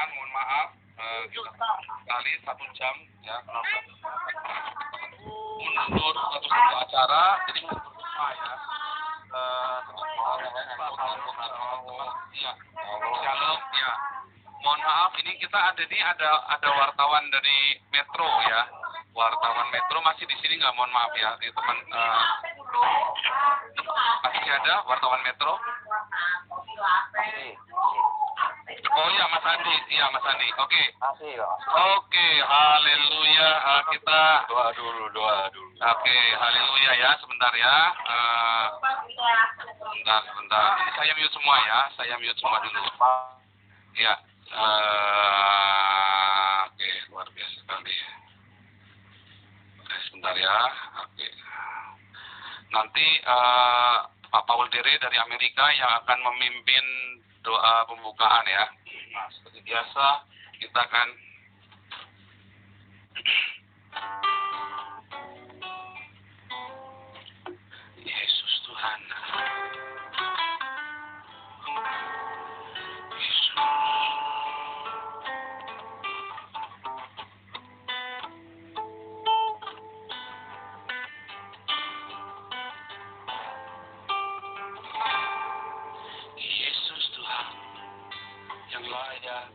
rekan-rekan, mohon maaf kita kali 1 jam ya mundur satu acara, jadi mundur semua ya. Shalom ya. Mohon maaf, ini kita ada wartawan dari Metro ya. Wartawan Metro masih di sini nggak? Mohon maaf ya, ini teman. Masih ada wartawan Metro? Oh iya Mas Andi, Oke. Oke, haleluya. Kita doa dulu. Oke, haleluya ya, sebentar ya. Sebentar. Ini saya mute semua ya, dulu. Ya. Oke, luar biasa sekali. Oke, sebentar ya. Oke. Nanti Pak Paul Dere dari Amerika yang akan memimpin doa pembukaan ya. Nah, seperti biasa kita akan Yesus Tuhan. Yesus Tuhan yang layak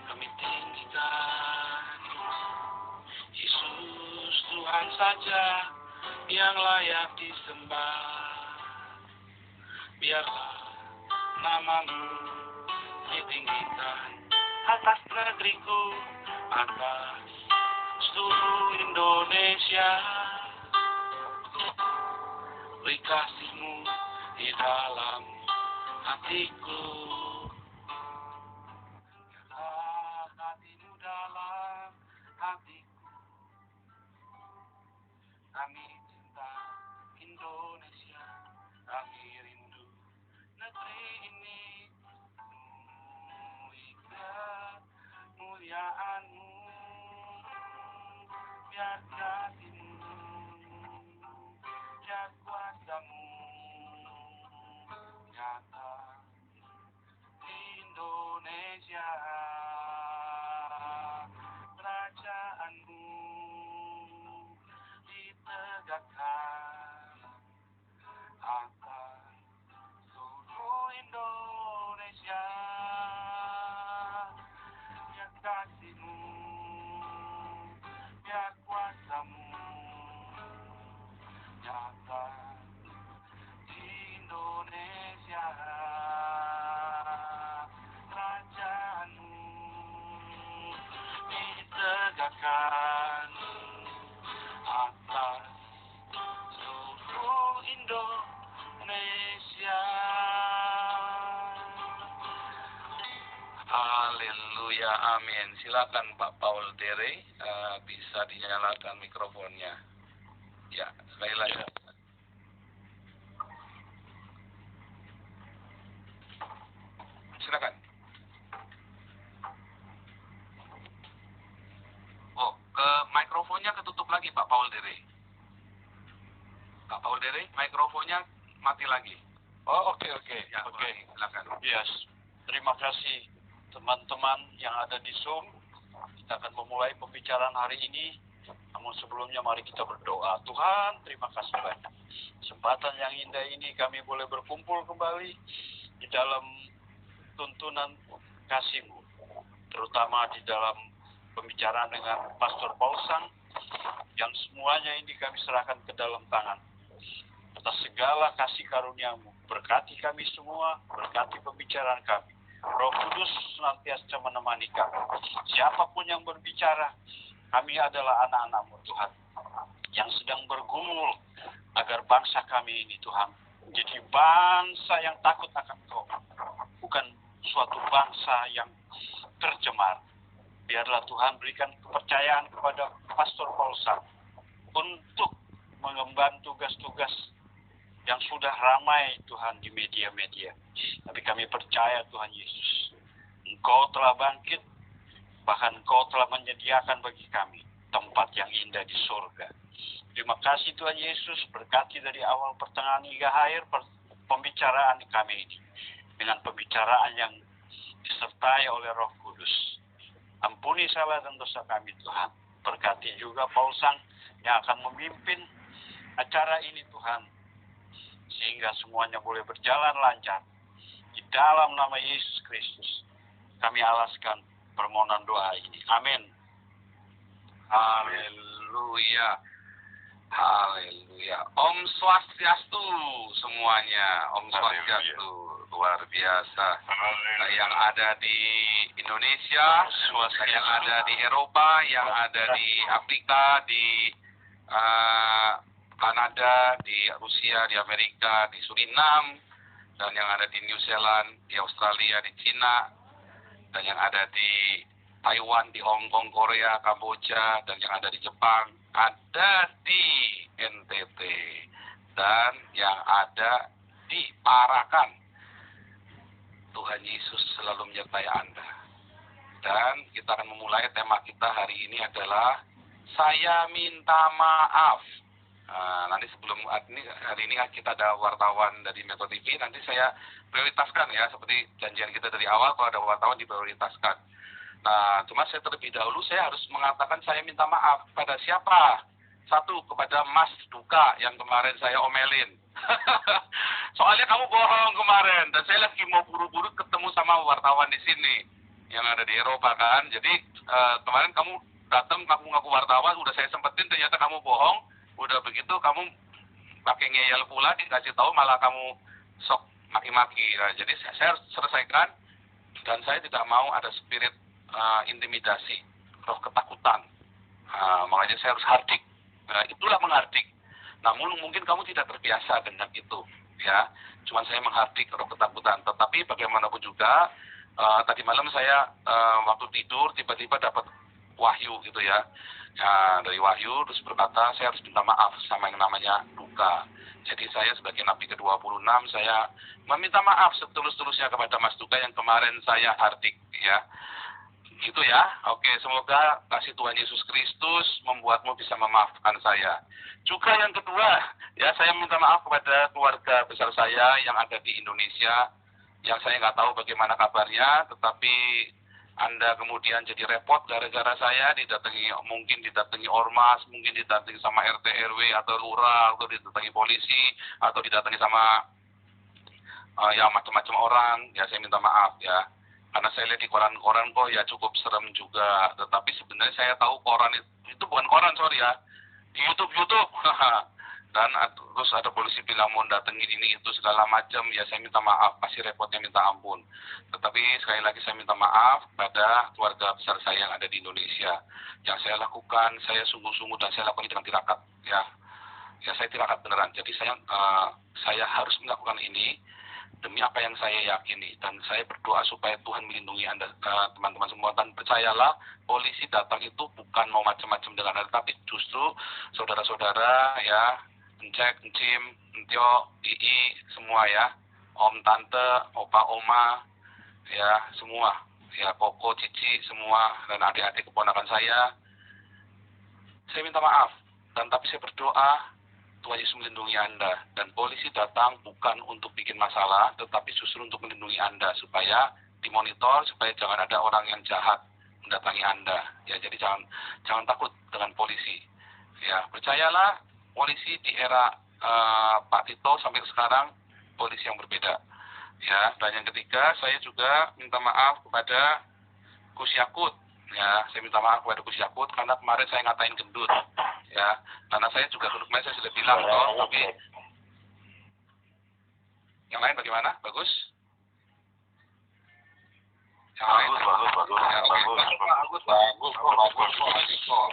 kami tinggikan. Yesus Tuhan saja yang layak disembah. Biarlah namamu ditinggikan atas negeriku, atas seluruh Indonesia. Beri kasih-Mu di dalam hatiku. Hati-Mu dalam hatiku. Kami cinta Indonesia, kami rindu negeri ini. Kemuliaan-Mu, biar kasih-Mu, biar kuasa-Mu nyata di Indonesia. Kerajaan-Mu ditegakkan atas seluruh Indonesia. Biar kasih-Mu, biar kuasa-Mu nyata di Indonesia. Kerajaan-Mu ditegakkan atas seluruh Indonesia. Haleluya, amin. Silakan Pak Paul Dere, bisa dinyalakan mikrofonnya. Ya, sekali lagi. Silakan. Oh, mikrofonnya ketutup lagi Pak Paul Dere. Pak Paul Dere, mikrofonnya mati lagi. Oh, oke. Ya, oke. Silakan. Yes. Terima kasih teman-teman yang ada di Zoom. Kita akan memulai pembicaraan hari ini. Namun sebelumnya mari kita berdoa. Tuhan, terima kasih banyak. Kesempatan yang indah ini kami boleh berkumpul kembali di dalam tuntunan kasih-Mu. Terutama di dalam pembicaraan dengan Pastor Paulsan, yang semuanya ini kami serahkan ke dalam tangan. Atas segala kasih karunia-Mu, berkati kami semua, berkati pembicaraan kami. Roh Kudus senantiasa menemani kami. Siapapun yang berbicara, kami adalah anak-anak-Mu Tuhan, yang sedang bergumul agar bangsa kami ini Tuhan menjadi bangsa yang takut akan Kau, bukan suatu bangsa yang tercemar. Biarlah Tuhan berikan kepercayaan kepada Pastor Paulsan untuk mengemban tugas-tugas yang sudah ramai Tuhan di media-media. Tapi kami percaya Tuhan Yesus, Engkau telah bangkit, bahkan Engkau telah menyediakan bagi kami tempat yang indah di surga. Terima kasih Tuhan Yesus, berkati dari awal pertengahan hingga akhir pembicaraan kami ini. Dengan pembicaraan yang disertai oleh Roh Kudus. Ampuni salah dan dosa kami Tuhan. Berkati juga Paul Sang yang akan memimpin acara ini Tuhan. Sehingga semuanya boleh berjalan lancar. Di dalam nama Yesus Kristus kami alaskan permohonan doa ini. Amin. Haleluya. Haleluya. Om Swastiastu semuanya. Om Swastiastu. Luar biasa. Yang ada di Indonesia, yang ada di Eropa, yang ada di Afrika, di Kanada, di Rusia, di Amerika, di Suriname, dan yang ada di New Zealand, di Australia, di Cina, dan yang ada di Taiwan, di Hong Kong, Korea, Kamboja, dan yang ada di Jepang, ada di NTT, dan yang ada di Parakan. Tuhan Yesus selalu menyertai Anda. Dan kita akan memulai tema kita hari ini adalah Saya Minta Maaf. Nanti sebelum hari ini kita ada wartawan dari Metro TV, nanti saya prioritaskan ya, seperti janjian kita dari awal, kalau ada wartawan diprioritaskan. Nah, cuma saya terlebih dahulu saya harus mengatakan saya minta maaf pada siapa? Satu, kepada Mas Duka yang kemarin saya omelin. Soalnya kamu bohong kemarin, dan saya lagi mau buru-buru ketemu sama wartawan di sini yang ada di Eropa kan. Jadi kemarin kamu datang ngaku-ngaku wartawan, udah saya sempetin, ternyata kamu bohong. Udah begitu kamu pakai ngeyel pula, dikasih tahu malah kamu sok maki-maki. Nah, jadi saya harus selesaikan, dan saya tidak mau ada spirit intimidasi, roh ketakutan. Makanya saya harus hardik. Itulah menghardik. Namun mungkin kamu tidak terbiasa dengan itu, ya. Cuman saya menghardik roh ketakutan. Tetapi bagaimanapun juga, tadi malam saya waktu tidur tiba-tiba dapat wahyu gitu ya. Dari wahyu terus berkata saya harus minta maaf sama yang namanya Duka. Jadi saya sebagai Nabi ke-26 saya meminta maaf setulus-tulusnya kepada Mas Duka yang kemarin saya hardik, ya. Gitu ya. Oke, semoga kasih Tuhan Yesus Kristus membuatmu bisa memaafkan saya. Juga yang kedua, ya, saya minta maaf kepada keluarga besar saya yang ada di Indonesia, yang saya nggak tahu bagaimana kabarnya, tetapi Anda kemudian jadi repot gara-gara saya mungkin didatangi ormas, mungkin didatangi sama RT RW atau lurah, atau didatangi polisi, atau didatangi sama ya macam-macam orang. Ya, saya minta maaf ya. Karena saya lihat di koran-koran kok ya cukup serem juga. Tetapi sebenarnya saya tahu koran itu bukan koran, sorry ya. Di YouTube. Dan terus ada polisi bilang mau datengin ini itu segala macam. Ya saya minta maaf, pasti repotnya minta ampun. Tetapi sekali lagi saya minta maaf pada keluarga besar saya yang ada di Indonesia. Yang saya lakukan, saya sungguh-sungguh dan saya lakukan dengan tirakat. Ya saya tirakat beneran. Jadi saya harus melakukan ini demi apa yang saya yakini, dan saya berdoa supaya Tuhan melindungi Anda, teman-teman semua. Dan percayalah, polisi datang itu bukan mau macam-macam dengan Anda, tapi justru saudara-saudara ya, Encek, Encim, Entio, Ii, semua ya, Om, Tante, Opa, Oma, ya semua, ya Koko, Cici, semua, dan adik-adik keponakan saya minta maaf. Dan tapi saya berdoa Tuhan Yesus melindungi Anda, dan polisi datang bukan untuk bikin masalah, tetapi justru untuk melindungi Anda, supaya dimonitor, supaya jangan ada orang yang jahat mendatangi Anda. Ya, jadi jangan takut dengan polisi. Ya, percayalah, polisi di era Pak Tito sampai sekarang polisi yang berbeda. Ya, dan yang ketiga, saya juga minta maaf kepada Gus Yakut. Ya, saya minta maaf kepada Gus Yakut karena kemarin saya ngatain gendut. Ya, karena saya juga kemarin saya sudah bilang toh, tapi yang lain bagaimana? Bagus? Yang lain? Bagus. Ya, oke. Bagus.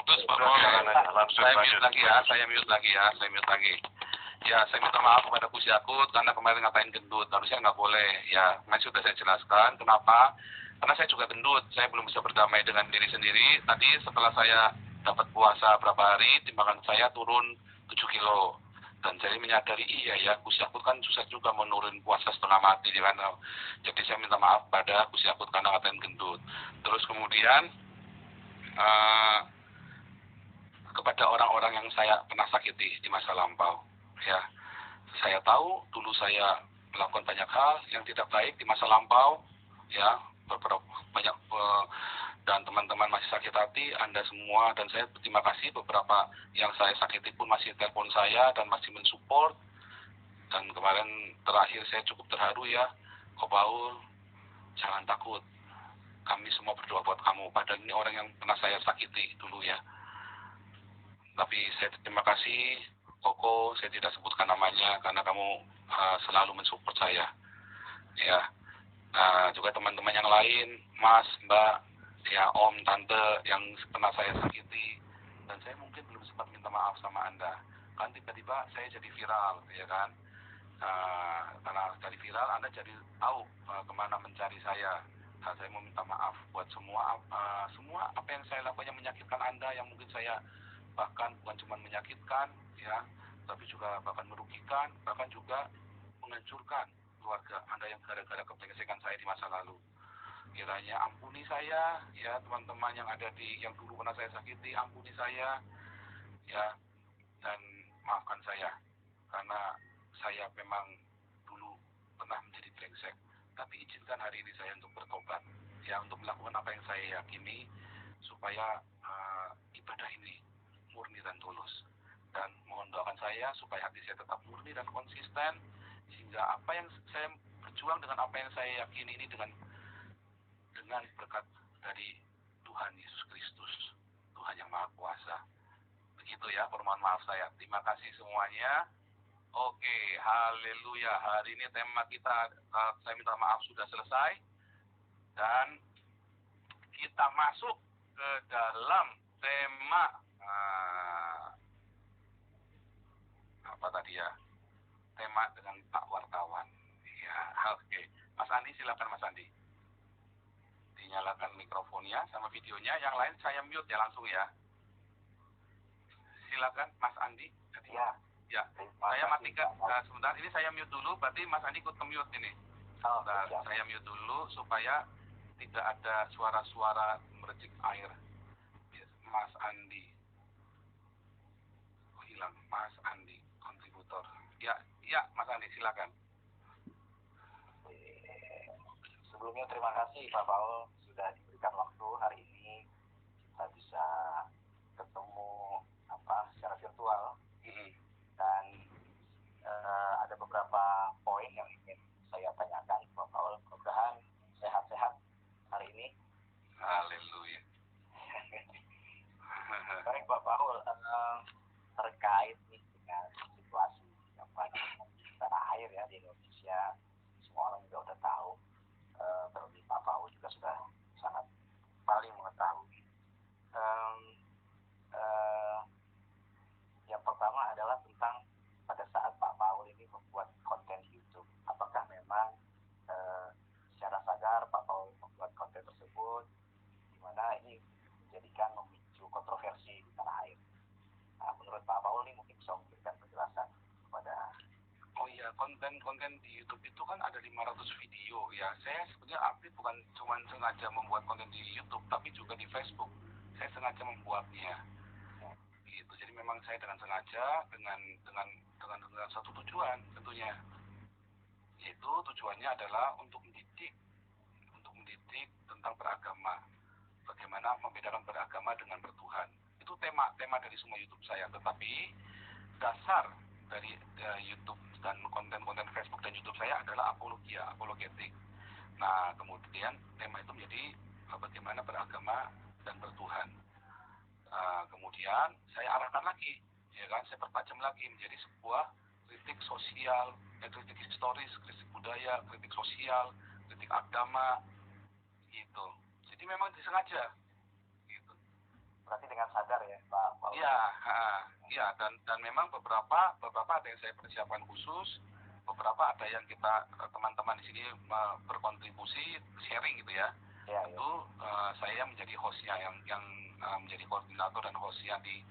Terus saya mute lagi ya. Ya, saya minta maaf kepada Gus Yakut karena kemarin ngatain gendut. Harusnya nggak boleh. Ya, kemarin sudah saya jelaskan kenapa. Karena saya juga gendut, saya belum bisa berdamai dengan diri sendiri. Tadi setelah saya dapat puasa berapa hari, timbangan saya turun 7 kilo. Dan saya menyadari, iya ya, Gus Yakut kan susah juga menurun puasa setengah mati. Kan? Jadi saya minta maaf pada Gus Yakut karena ngatain gendut. Terus kemudian, kepada orang-orang yang saya pernah sakiti di masa lampau. Ya, saya tahu dulu saya melakukan banyak hal yang tidak baik di masa lampau. Ya, beberapa banyak dan teman-teman masih sakit hati, Anda semua, dan saya berterima kasih beberapa yang saya sakiti pun masih telepon saya dan masih mensupport. Dan kemarin terakhir saya cukup terharu ya, Ko Paul, jangan takut, kami semua berdoa buat kamu, padahal ini orang yang pernah saya sakiti dulu ya. Tapi saya terima kasih, Koko, saya tidak sebutkan namanya karena kamu selalu mensupport saya ya. Nah, juga teman-teman yang lain, Mas, Mbak, ya Om, Tante yang pernah saya sakiti, dan saya mungkin belum sempat minta maaf sama Anda. Kan tiba-tiba saya jadi viral, ya kan? Karena jadi viral, Anda jadi tahu kemana mencari saya. Nah, saya mau minta maaf buat semua apa yang saya lakukan yang menyakitkan Anda, yang mungkin saya bahkan bukan cuma menyakitkan, ya, tapi juga bahkan merugikan, bahkan juga menghancurkan keluarga Anda yang gara-gara kebrengsekan saya di masa lalu. Kiranya ampuni saya, ya teman-teman yang ada yang dulu pernah saya sakiti, ampuni saya, ya, dan maafkan saya, karena saya memang dulu pernah menjadi brengsek. Tapi izinkan hari ini saya untuk bertobat, ya, untuk melakukan apa yang saya yakini, supaya ibadah ini murni dan tulus. Dan mohon doakan saya supaya hati saya tetap murni dan konsisten, sehingga apa yang saya berjuang dengan apa yang saya yakini ini dengan berkat dari Tuhan Yesus Kristus, Tuhan yang Maha Kuasa. Begitu ya permohonan maaf saya. Terima kasih semuanya. Oke, haleluya. Hari ini tema kita, saya minta maaf, sudah selesai. Dan kita masuk ke dalam tema apa tadi ya? Tema dengan Pak Wartawan. Ya, oke. Mas Andi, silakan Mas Andi. Dinyalakan mikrofonnya sama videonya. Yang lain saya mute ya langsung ya. Silakan Mas Andi. Ya. Ya. Saya matikan sebentar. Ini saya mute dulu. Berarti Mas Andi ikut mute ini. Sebentar, saya mute dulu supaya tidak ada suara-suara mercik air. Mas Andi. Oh, hilang. Mas Andi, kontributor. Ya, Mas Andi, silakan. Sebelumnya terima kasih Pak Paul sudah diberikan waktu hari ini kita bisa ketemu secara virtual. Dan ada beberapa poin yang ingin saya tanyakan Pak Paul. Mudah-mudahan sehat-sehat hari ini. Haleluya. Baik Pak Paul, terkait nih dengan situasi tanah air ya di Indonesia, semua orang juga udah tahu, terlebih Pak Paul juga sudah sangat paling mengetahui. Yang pertama adalah tentang pada saat Pak Paul ini membuat konten YouTube, apakah memang secara sadar Pak Paul membuat konten tersebut, di mana ini menjadikan memicu kontroversi di tanah air. Nah, menurut Pak Paul ini mungkin bisa memberikan penjelasan kepada. Oh iya, konten di YouTube itu kan ada 500 video ya. Saya sebenarnya aktif bukan cuma sengaja membuat konten di YouTube, tapi juga di Facebook. Saya sengaja membuatnya. Gitu. Jadi memang saya dengan sengaja dengan satu tujuan tentunya. Yaitu tujuannya adalah untuk mendidik tentang beragama. Bagaimana membedakan beragama dengan bertuhan. Itu tema dari semua YouTube saya. Tetapi dasar dari YouTube dan konten-konten Facebook dan YouTube saya adalah apologetik. Nah, kemudian tema itu menjadi bagaimana beragama dan bertuhan. Kemudian saya arahkan lagi, ya kan, saya pertajam lagi menjadi sebuah kritik sosial, kritik historis, kritik budaya, kritik sosial, kritik agama, gitu. Jadi memang disengaja, gitu. Berarti dengan sadar ya Pak Paul? Iya, dan memang beberapa ada yang saya persiapkan khusus, beberapa ada yang kita teman-teman di sini berkontribusi sharing gitu ya. Itu saya menjadi hostnya yang menjadi koordinator dan hostnya di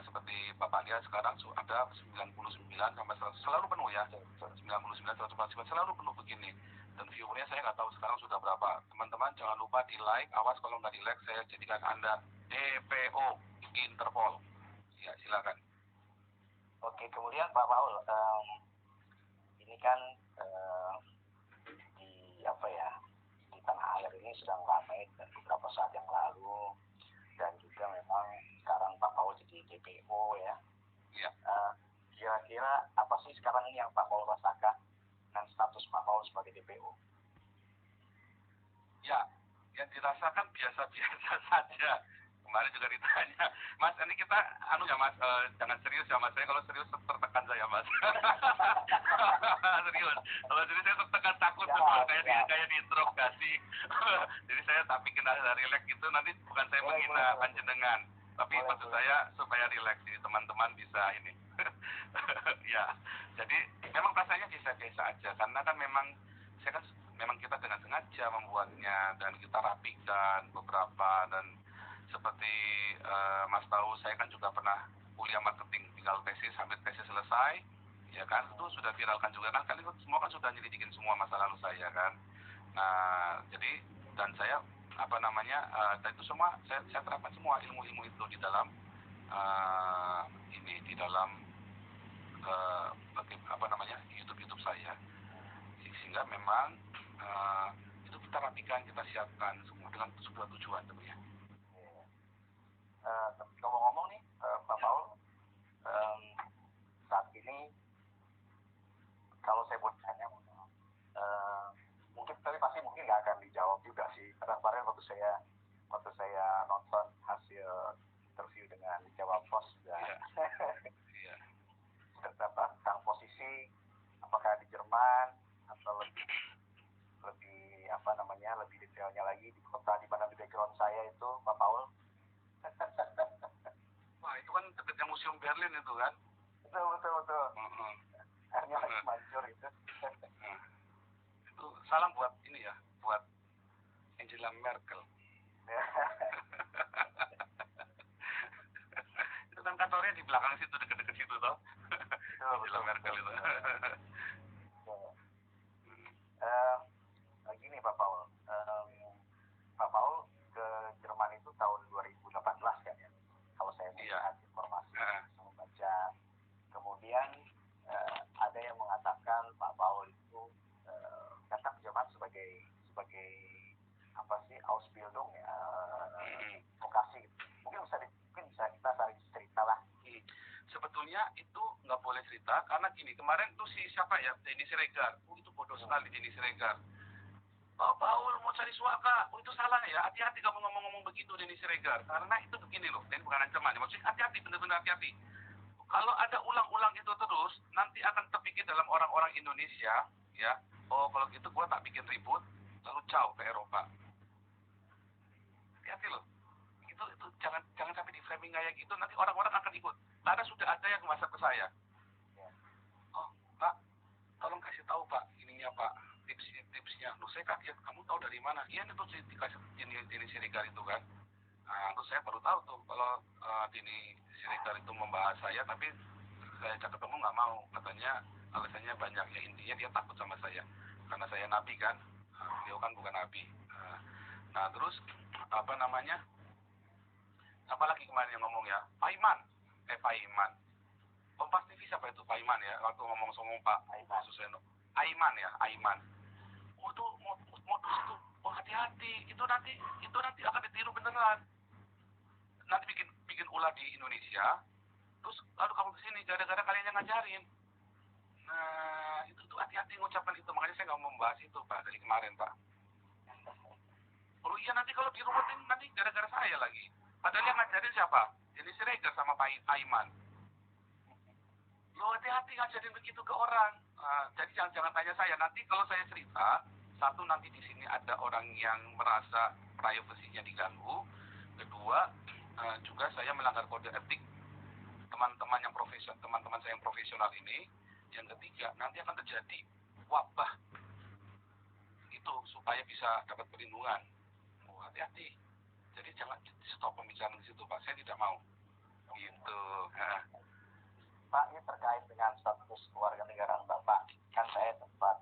seperti Bapak lihat sekarang ada 99 sampai 100, selalu penuh ya, 99 140 selalu penuh begini. Dan viewernya saya nggak tahu sekarang sudah berapa. Teman-teman jangan lupa di like, awas kalau nggak di like saya jadikan Anda DPO Interpol. Ya, silakan. Oke, kemudian Pak Paul, ini kan di tanah sedang ramai dan beberapa saat yang lalu, dan juga memang sekarang Pak Paul jadi DPO ya. Iya. Kira-kira apa sih sekarang ini yang Pak Paul rasakan dengan status Pak Paul sebagai DPO? Ya, yang dirasakan biasa-biasa saja. Kemarin juga ditanya, Mas, ini kita, Mas, jangan serius ya Mas, saya kalau serius tertekan saya Mas. Serius, kalau serius saya tertekan, takut tuh, kayak diinterogasi. Jadi saya tak bikin relax gitu, nanti bukan saya menghina panjenengan, tapi maksud saya supaya relax, jadi teman-teman bisa ini. Ya, jadi memang rasanya biasa-biasa aja, karena kan memang saya kan memang kita dengan sengaja membuatnya dan kita rapikan beberapa, dan seperti Mas tahu saya kan juga pernah kuliah marketing, tinggal tesis, sampai tesis selesai ya kan, itu sudah viralkan juga kan, kalian semua kan sudah nyelidikin semua masa lalu saya kan. Nah jadi, dan saya dan itu semua saya terapkan semua ilmu-ilmu itu di dalam di dalam YouTube saya, sehingga memang itu kita rapikan, kita siapkan semua dengan sebuah tujuan tentunya. Ngomong-ngomong nih Pak Paul, saat ini kalau saya boleh tanya, mungkin nggak akan dijawab juga sih, karena kemarin waktu saya nonton hasil interview dengan Jawa Pos dan tentang posisi apakah di Jerman atau lebih detailnya lagi di kota di mana di background saya itu Pak Paul. Wah, itu kan dekatnya Museum Berlin itu kan? Betul. Akhirnya lagi mancur itu. Itu salam buat ini ya, buat Angela Merkel. Itu kan kantornya di belakang situ, deket-deket situ toh. Angela Merkel itu. Gini Pak Paul, Pak Paul ke Jerman itu tahun 2018 kan ya, kalau saya melihat informasi saya baca. Kemudian ada yang mengatakan Pak Paul itu datang ke Jerman sebagai apa sih, Ausbildung ya, vokasi. Mungkin bisa kita cari cerita lah. Sebetulnya itu nggak boleh cerita, karena gini, kemarin tuh siapa ya, Denny Siregar, itu bodoh sekali Denny Siregar. Pak Paul mau cari suaka, itu salah ya, hati-hati kamu ngomong-ngomong begitu Denny Siregar, karena itu begini loh, ini bukan ancaman, maksudnya hati-hati, benar-benar hati-hati. Kalau ada ulang-ulang itu terus, nanti akan terpikir dalam orang-orang Indonesia, ya, oh kalau gitu gua tak bikin ribut, lalu jauh ke Eropa. Hati-hati loh, itu jangan sampai di framing kayak gitu, nanti orang-orang akan ikut. Karena sudah ada yang WhatsApp ke saya, oh Pak, tolong kasih tahu Pak, ininya Pak, tipsnya. Loh saya kaget, kamu tahu dari mana? Iya itu dikasih Denny Siregar itu kan. Nah terus saya baru tahu tuh kalau Denny Siregar itu membahas saya, tapi saya ajak ketemu nggak mau, katanya alasannya banyak, ya intinya dia takut sama saya karena saya nabi kan, beliau kan bukan nabi. Nah terus apalagi kemarin yang ngomong ya, Pak Iman, Kompas TV siapa itu Pak Iman ya, waktu ngomong Pak Suseno, Aiman. Oh itu modus itu, oh hati-hati, itu nanti akan ditiru beneran. Nanti bikin ulah di Indonesia, terus lalu kamu kesini gara-gara kalian yang ngajarin. Nah itu tuh hati-hati ngucapkan itu, makanya saya nggak mau membahas itu Pak dari kemarin Pak. Oh iya, nanti kalau diruwetin nanti gara-gara saya lagi. Padahal yang ngajarin siapa? Denny Siregar sama Pak Aiman. Lo hati-hati ngajarin begitu ke orang. Jadi jangan tanya saya. Nanti kalau saya cerita, satu nanti di sini ada orang yang merasa privasinya diganggu. Kedua, juga saya melanggar kode etik teman-teman saya yang profesional ini. Yang ketiga, nanti akan terjadi wabah itu supaya bisa dapat perlindungan. Oh, hati-hati. Jadi jangan stop pembicaraan di situ Pak. Saya tidak mau. Gitu. Pak, ini terkait dengan status kewarganegaraan Bapak. Kan saya sempat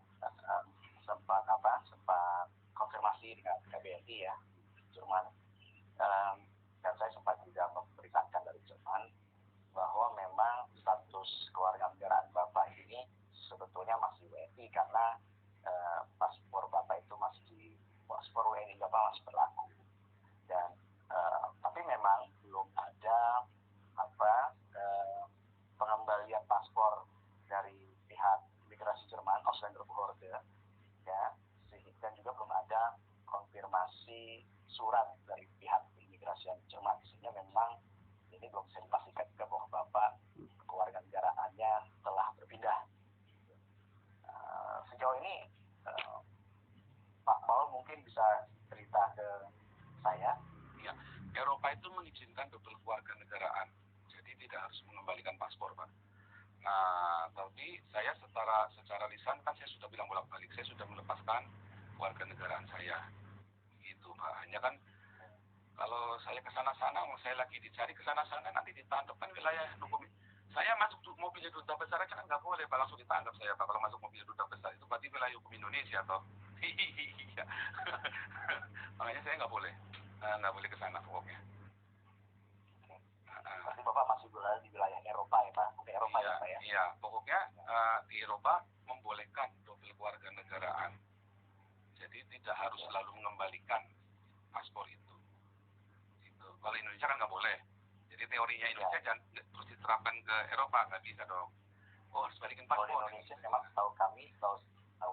konfirmasi dengan KBRI ya, Jerman. Dan saya sempat juga memberitakan dari Jerman bahwa memang status kewarganegaraan Bapak ini sebetulnya masih WNI, karena paspor Bapak itu paspor WNI Bapak Tapi saya secara lisan kan saya sudah bilang bolak-balik, saya sudah melepaskan warga negaraan saya. Gitu, Pak. Hanya kan kalau saya ke sana-sana, saya lagi dicari ke sana-sana, nanti ditangkap kan wilayah hukum. Saya masuk mobilnya duta besar aja kan nggak boleh, Pak, langsung ditangkap saya, Pak. Kalau masuk mobil duta besar itu berarti wilayah hukum Indonesia, toh. Iya. Makanya saya nggak boleh ke sana pokoknya. Berarti Bapak masih berada di wilayah Eropa ya Pak? Bukan Eropa Iya, ya Pak ya? iya. Pokoknya di Eropa membolehkan double keluarga negaraan. Jadi tidak harus selalu mengembalikan paspor itu. Gitu. Kalau Indonesia kan nggak boleh. Jadi teorinya Indonesia jangan terus diterapkan ke Eropa, nggak bisa dong. Oh, harus balikin Kalau paspor. di Indonesia memang tahu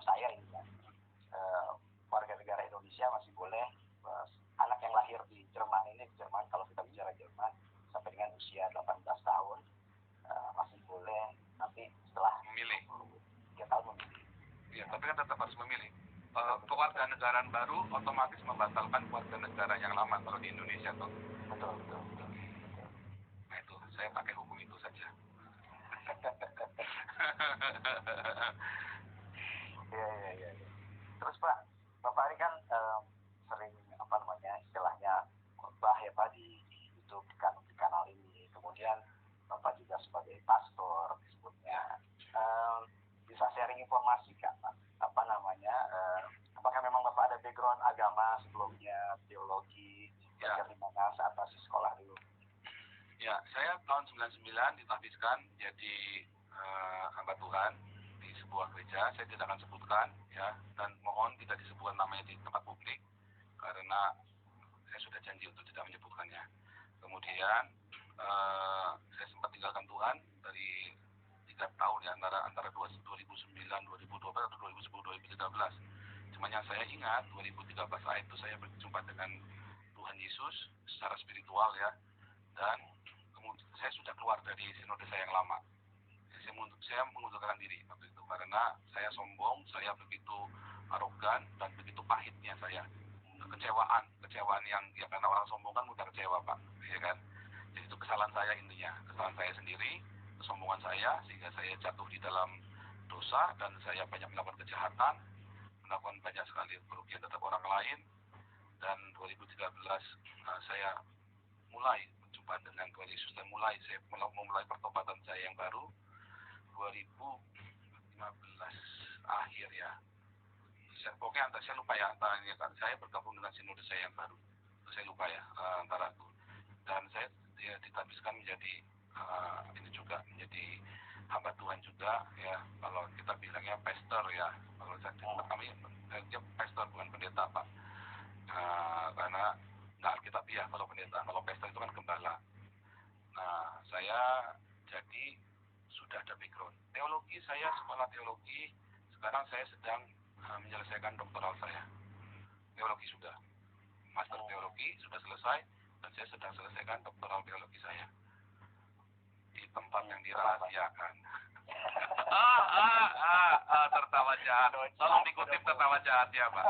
saya ini ya, warga negara Indonesia masih boleh, anak yang lahir di Jerman ini, kalau kita bicara Jerman sampai dengan usia 18 tahun masih boleh, nanti setelah Memilih. 3 tahun memilih. Iya, tapi kan tetap harus memilih. Kewarganegaraan baru otomatis membatalkan keluarga negara yang lama kalau di Indonesia, toh. Betul. Nah itu, saya pakai hukum itu saja. Iya. Terus Pak, Bapak ini kan sering istilahnya khotbah ya Pak di YouTube, di kanal ini. Kemudian Bapak juga sebagai pastor disebutnya. Bisa sharing informasi kan Pak? Apakah memang Bapak ada background agama sebelumnya, teologi, belajar di mana saat masih sekolah dulu? Ya, saya tahun 99 ditahbiskan jadi hamba Tuhan di sebuah gereja. Saya tidak akan sebutkan, ya, dan mohon tidak disebutkan namanya di tempat publik karena saya sudah janji untuk tidak menyebutkannya. Kemudian saya sempat tinggalkan Tuhan dari 3 tahun ya, antara 2009, 2012 atau 2010, 2013. Cuma yang saya ingat 2013 akhir itu saya berjumpa dengan Tuhan Yesus secara spiritual ya, dan kemudian saya sudah keluar dari sinode saya yang lama. Saya mengundurkan diri waktu itu karena saya sombong, saya begitu arogan dan begitu pahitnya saya. Kecewaan yang ya karena orang sombong kan mudah kecewa, Pak, ya kan. Jadi itu kesalahan saya intinya, kesalahan saya sendiri, kesombongan saya sehingga saya jatuh di dalam dosa dan saya banyak melakukan kejahatan, melakukan banyak sekali kerugian terhadap orang lain. Dan 2013 saya mulai berjumpa dengan Tuhan Yesus dan saya memulai pertobatan saya yang baru 2015 akhir ya. Pokoknya saya lupa ya, saya bergabung dengan sinode saya yang baru. Saya lupa ya antara itu. Dan saya ditahbiskan menjadi ini juga menjadi hamba Tuhan juga ya. Kalau kita bilangnya pastor ya. Kalau kami dia pastor bukan pendeta, Pak. Karena nggak alkitabiah kalau pendeta. Kalau pastor itu kan gembala. Nah, saya jadi sudah ada background teologi, saya sekolah teologi. Sekarang saya sedang menyelesaikan doktoral saya. Teologi sudah. Master teologi sudah selesai dan saya sedang selesaikan doktoral teologi saya. Di tempat yang dirahasiakan. Tertawa jahat. Tolong dikutip tertawa jahat ya, Pak.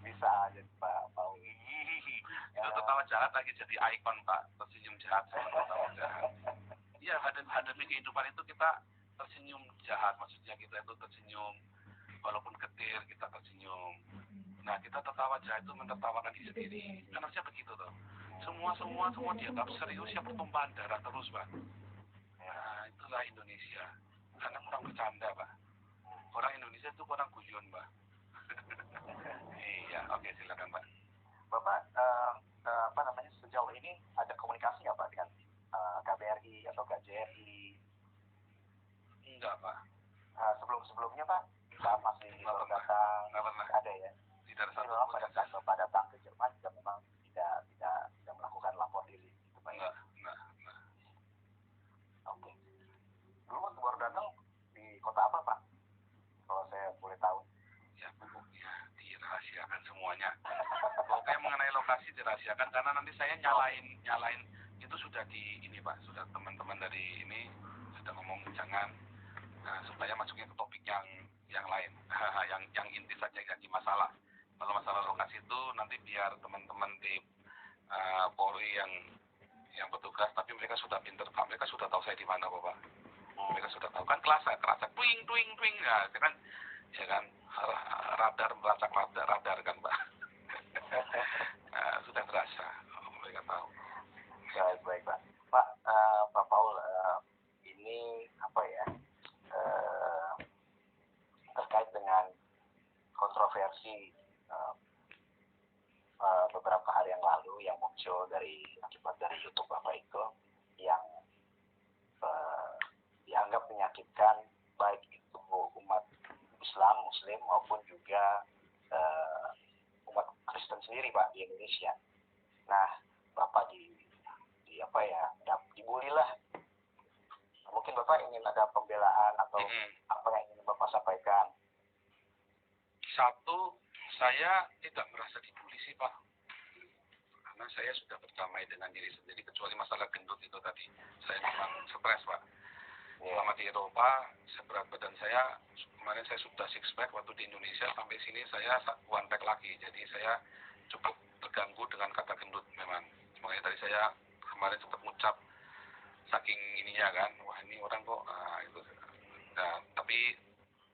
Bisa aja Pak Paul. Itu tertawa jahat lagi jadi ikon, Pak. Tersenyum jahat sama tertawa jahat. Iya, hadapi kehidupan itu kita tersenyum jahat. Maksudnya kita itu tersenyum walaupun getir kita tersenyum. Nah, kita tertawa jahat itu menertawakan diri sendiri. Kan harusnya begitu toh. Semua dianggap serius ya, pertumpahan darah terus, Pak. Nah, itulah Indonesia. Karena kurang bercanda, Pak. Orang Indonesia itu kurang guyon, Pak. Iya, oke, silakan, Pak. Bapak sejauh ini ada komunikasi nggak Pak dengan KBRI atau KJRI? Enggak, Pak. Sebelumnya Pak, saat masih baru datang, nggak pernah. ada ya? Tidak ada satu memang pun pada yang saat Bapak datang ke Jerman juga memang tidak melakukan lapor diri gitu Pak. Enggak. Oke. Dulu waktu baru datang di kota apa Pak? Kalau saya boleh tahu. Ya, pokoknya dirahasiakan semuanya. Pokoknya mengenai lokasi dirahasiakan karena nanti saya nyalain itu sudah di ini, Pak, sudah teman-teman dari ini sudah ngomong jangan supaya masuknya ke topik yang lain. yang inti saja, jadi masalah. Kalau masalah lokasi itu nanti biar teman-teman di Polri yang betul saya di mana Bapak. Mereka sudah tahu kan kerasa twing twing twing ya kan radar melacak radar kan Pak. Sudah terasa mereka tahu. Baik Pak. Pak Paul, ini apa ya, terkait dengan kontroversi beberapa hari yang lalu yang muncul akibat dari YouTube Bapak itu yang dianggap menyakitkan baik itu umat Islam, Muslim maupun juga umat Kristen sendiri Pak di Indonesia. Nah, Bapak dibully lah. Mungkin Bapak ingin ada pembelaan atau apa yang ingin Bapak sampaikan? Satu, saya tidak merasa dibully sih Pak. Karena saya sudah berdamai dengan diri sendiri, kecuali masalah gendut itu tadi. Saya memang stres Pak. Selama di Eropa, berat badan saya, kemarin saya sudah 6 pack, waktu di Indonesia sampai sini saya 1 pack lagi. Jadi saya cukup terganggu dengan kata gendut memang. Makanya tadi saya kemarin sempat ngucap saking ininya kan, wah ini orang kok itu. Nah, tapi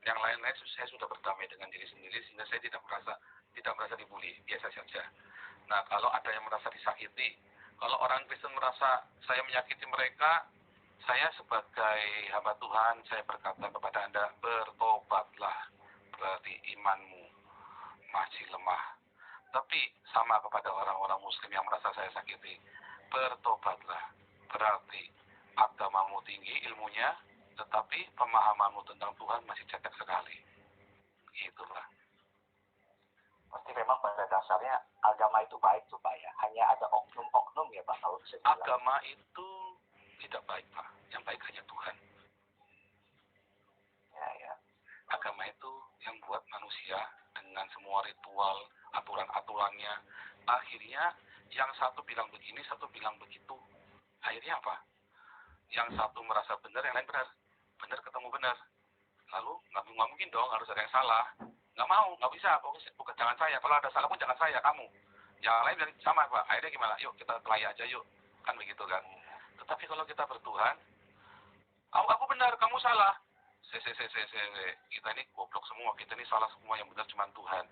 yang lain-lain saya sudah berdamai dengan diri sendiri sehingga saya tidak merasa dibully, biasa saja. Nah, kalau ada yang merasa disakiti, kalau orang Kristen merasa saya menyakiti mereka, saya sebagai hamba Tuhan, saya berkata kepada Anda, bertobatlah, berarti imanmu masih lemah. Tapi sama kepada orang-orang Muslim yang merasa saya sakiti, bertobatlah, berarti agamamu tinggi ilmunya, tetapi pemahamanmu tentang Tuhan masih cetek sekali. Itulah. Pasti memang pada dasarnya agama itu baik tuh Pak ya. Hanya ada oknum-oknum ya Pak kalau bisa dibilang. Agama itu tidak baik Pak. Yang baik hanya Tuhan. Ya. Agama itu yang buat manusia dengan semua ritual, aturan-aturannya. Akhirnya yang satu bilang begini, satu bilang begitu. Akhirnya apa? Yang satu merasa benar, yang lain benar. Benar ketemu benar. Lalu nggak mungkin dong harus ada yang salah. Nggak mau, nggak bisa. Bukan jangan saya. Kalau ada salah pun jangan saya, kamu. Yang lain bilang sama Pak. Akhirnya gimana? Yuk kita kelahi aja yuk. Kan begitu kan. Tetapi kalau kita bertuhan, aku benar, kamu salah. Kita ini goblok semua. Kita ini salah semua. Yang benar cuma Tuhan.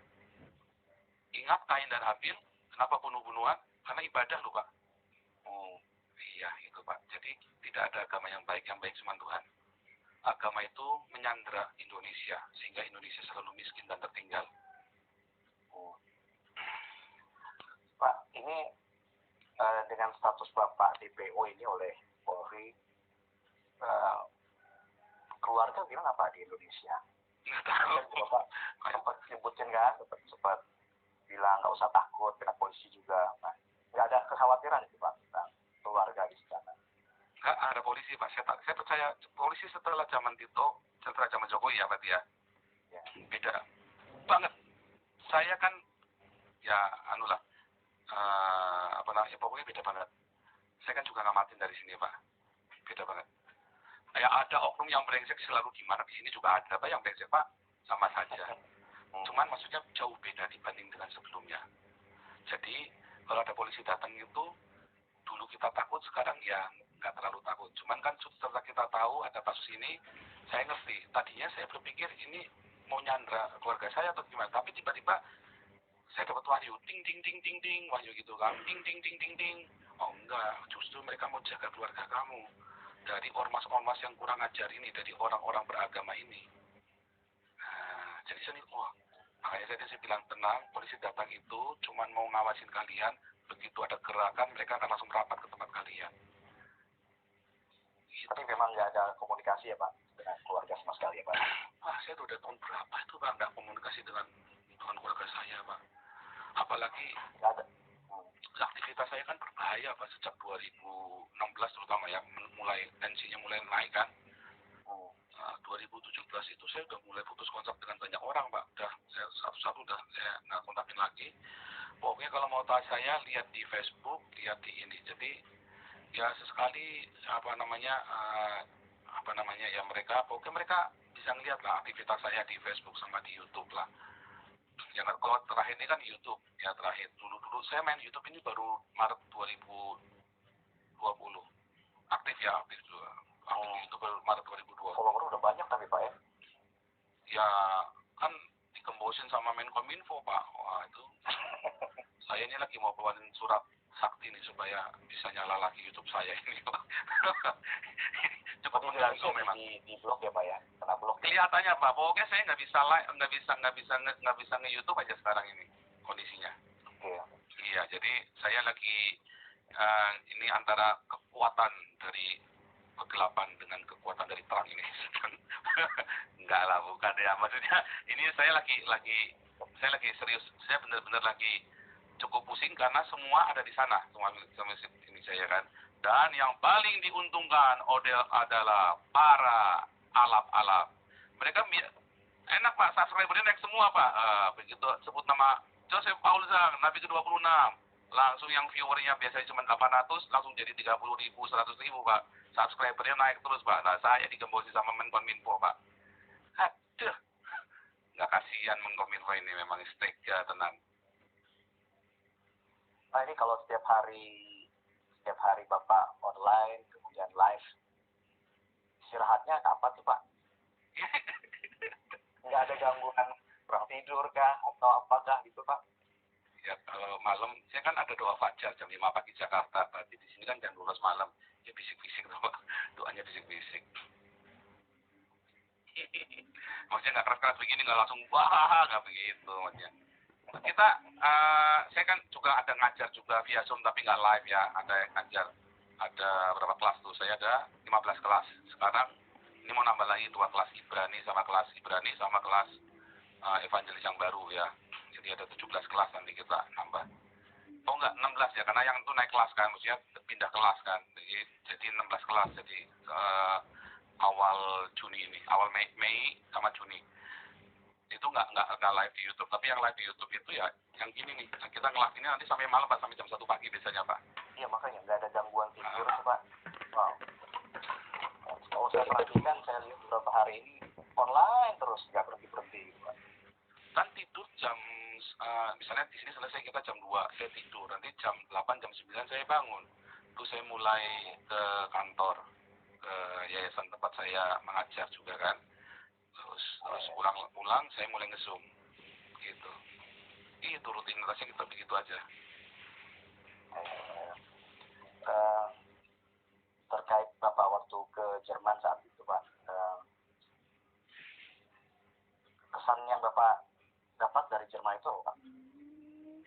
Ingat Kain dan Habil. Kenapa bunuh-bunuhan? Karena ibadah loh Pak. Iya itu Pak. Jadi tidak ada agama yang baik cuma Tuhan. Agama itu menyandera Indonesia sehingga Indonesia selalu miskin dan tertinggal. Pak, ini dengan status Bapak DPO ini oleh Polri, keluarga bilang apa di Indonesia? Bapak sempat sebutin kan, sempat bilang nggak usah takut, kena polisi juga. Nggak ada kekhawatiran itu Pak tentang keluarga di sana. Nggak ada polisi Pak. Saya percaya polisi setelah zaman Tito, setelah zaman Jokowi ya Pak ya. Beda banget. Saya kan ya pokoknya beda banget. Saya kan juga ngamatin dari sini Pak. Beda banget. Ya ada oknum yang brengsek selalu di mana, di sini juga ada Pak yang brengsek Pak. Sama saja. Cuman maksudnya jauh beda dibanding dengan sebelumnya. Jadi kalau ada polisi datang itu, dulu kita takut, sekarang ya nggak terlalu takut. Cuman kan setelah kita tahu ada kasus ini, saya ngerti. Tadinya saya berpikir ini mau nyandra keluarga saya atau gimana. Tapi tiba-tiba saya dapat wahyu, ting ting ting ting ting, wahyu gitu kan, ting ting ting ting ting. Oh enggak, justru mereka mau jaga keluarga kamu dari ormas-ormas yang kurang ajar ini, dari orang-orang beragama ini. Nah, jadi saya makanya saya bilang tenang, polisi datang itu cuman mau ngawasin kalian. Begitu ada gerakan, mereka akan langsung merapat ke tempat kalian. Gitu. Tapi memang nggak ada komunikasi ya Pak dengan keluarga sama sekali ya Pak? Saya udah tahun berapa itu Pak nggak komunikasi dengan keluarga saya Pak. Apalagi nggak ada. Aktivitas saya kan berbahaya Pak sejak 2016 terutama ya, mulai tensinya mulai naik kan. 2017 itu saya udah mulai putus kontak dengan banyak orang Pak. Saya satu-satu saya nggak kontakin lagi. Pokoknya kalau mau tahu saya lihat di Facebook, lihat di ini. Jadi ya sesekali ya pokoknya mereka bisa ngeliat lah aktivitas saya di Facebook sama di YouTube lah. Ya kalau terakhir ini kan YouTube ya, terakhir dulu saya main YouTube ini baru Maret 2020 aktif dulu. bisa nyala lagi YouTube saya ini Pak. Cukup Tapi mengganggu memang. di blok ya Pak ya, kena blok. Kelihatannya Pak, pokoknya saya nggak bisa live, nggak bisa nge-YouTube aja sekarang ini kondisinya. Oke. Iya, jadi saya lagi ini antara kekuatan dari kegelapan dengan kekuatan dari terang ini. Enggak lah, bukan ya. Maksudnya ini saya lagi serius. Saya benar-benar lagi cukup pusing karena semua ada di sana, semua ini saya kan. Dan yang paling diuntungkan adalah para alap-alap. Mereka enak Pak, subscribernya naik semua Pak. Begitu sebut nama Joseph Paul Zhang, Nabi ke-26. Langsung yang viewernya biasanya cuma 800, langsung jadi 30.000, 100.000 Pak. Subscribernya naik terus Pak. Nah saya digembosi sama Menkominfo Pak. Aduh, nggak kasihan Menkominfo ini, memang steak ya, tenang. Nah ini kalau setiap hari Bapak online, kemudian live, istirahatnya kapan tuh Pak? Nggak ada gangguan kurang tidur kah atau apakah gitu Pak? Ya kalau malam, saya kan ada doa fajar jam 5 pagi Jakarta, berarti di sini kan jam 12 malam, ya bisik-bisik tuh Pak, doanya bisik-bisik. Maksudnya nggak keras-keras begini, nggak langsung wah, nggak begitu maksudnya. Kita, saya kan juga ada ngajar juga via Zoom, tapi nggak live ya, ada yang ngajar, ada berapa kelas tuh, saya ada 15 kelas, sekarang ini mau nambah lagi 2 kelas Ibrani sama kelas evangelis yang baru ya. Jadi ada 17 kelas nanti kita nambah. Oh enggak, 16 ya, karena yang itu naik kelas kan, maksudnya pindah kelas kan. Jadi 16 kelas, jadi awal Juni ini, awal Mei sama Juni. Itu enggak live di YouTube, tapi yang live di YouTube itu ya yang gini nih. Kita nge-live ini nanti sampai malam Pak, sampai jam 1 pagi biasanya Pak. Iya makanya nggak ada gangguan tidur tuh Pak. Wow. Kalau saya perhatikan, saya lihat beberapa hari ini online terus, nggak berhenti gitu Pak. Kan tidur jam misalnya di sini selesai kita jam 2, saya tidur, nanti jam 8 jam 9 saya bangun, terus saya mulai ke kantor, ke yayasan tempat saya mengajar juga kan, terus pulang saya mulai nge-zoom gitu. Itu rutinitasnya kita begitu aja. Terkait Bapak waktu ke Jerman saat itu Pak, kesan yang Bapak dapat dari Jerman itu Pak,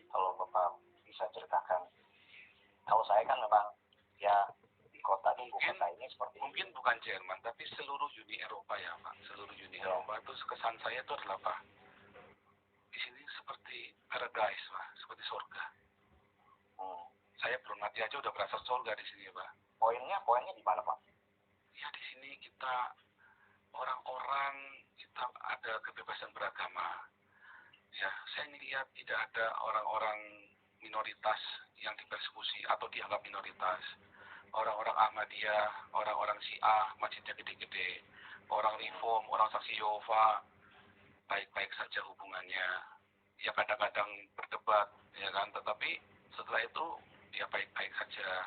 kalau Bapak bisa ceritakan. Kalau saya kan memang ya di kota ini seperti mungkin bukan Jerman, tapi seluruh Uni Eropa ya Pak, seluruh Uni Eropa itu kesan saya itu adalah Pak, di sini seperti paradise Pak, seperti surga. Saya belum mati aja udah berasa surga di sini Pak. Poinnya di mana Pak? Ya di sini kita orang-orang kita ada kebebasan beragama. Ya, saya lihat tidak ada orang-orang minoritas yang dipersekusi atau dianggap minoritas. Orang-orang Ahmadiyah, orang-orang Syiah, masjidnya gede-gede, orang Reform, orang Saksi Yehova, baik-baik saja hubungannya. Ya kadang-kadang berdebat, ya kan. Tetapi setelah itu ya baik-baik saja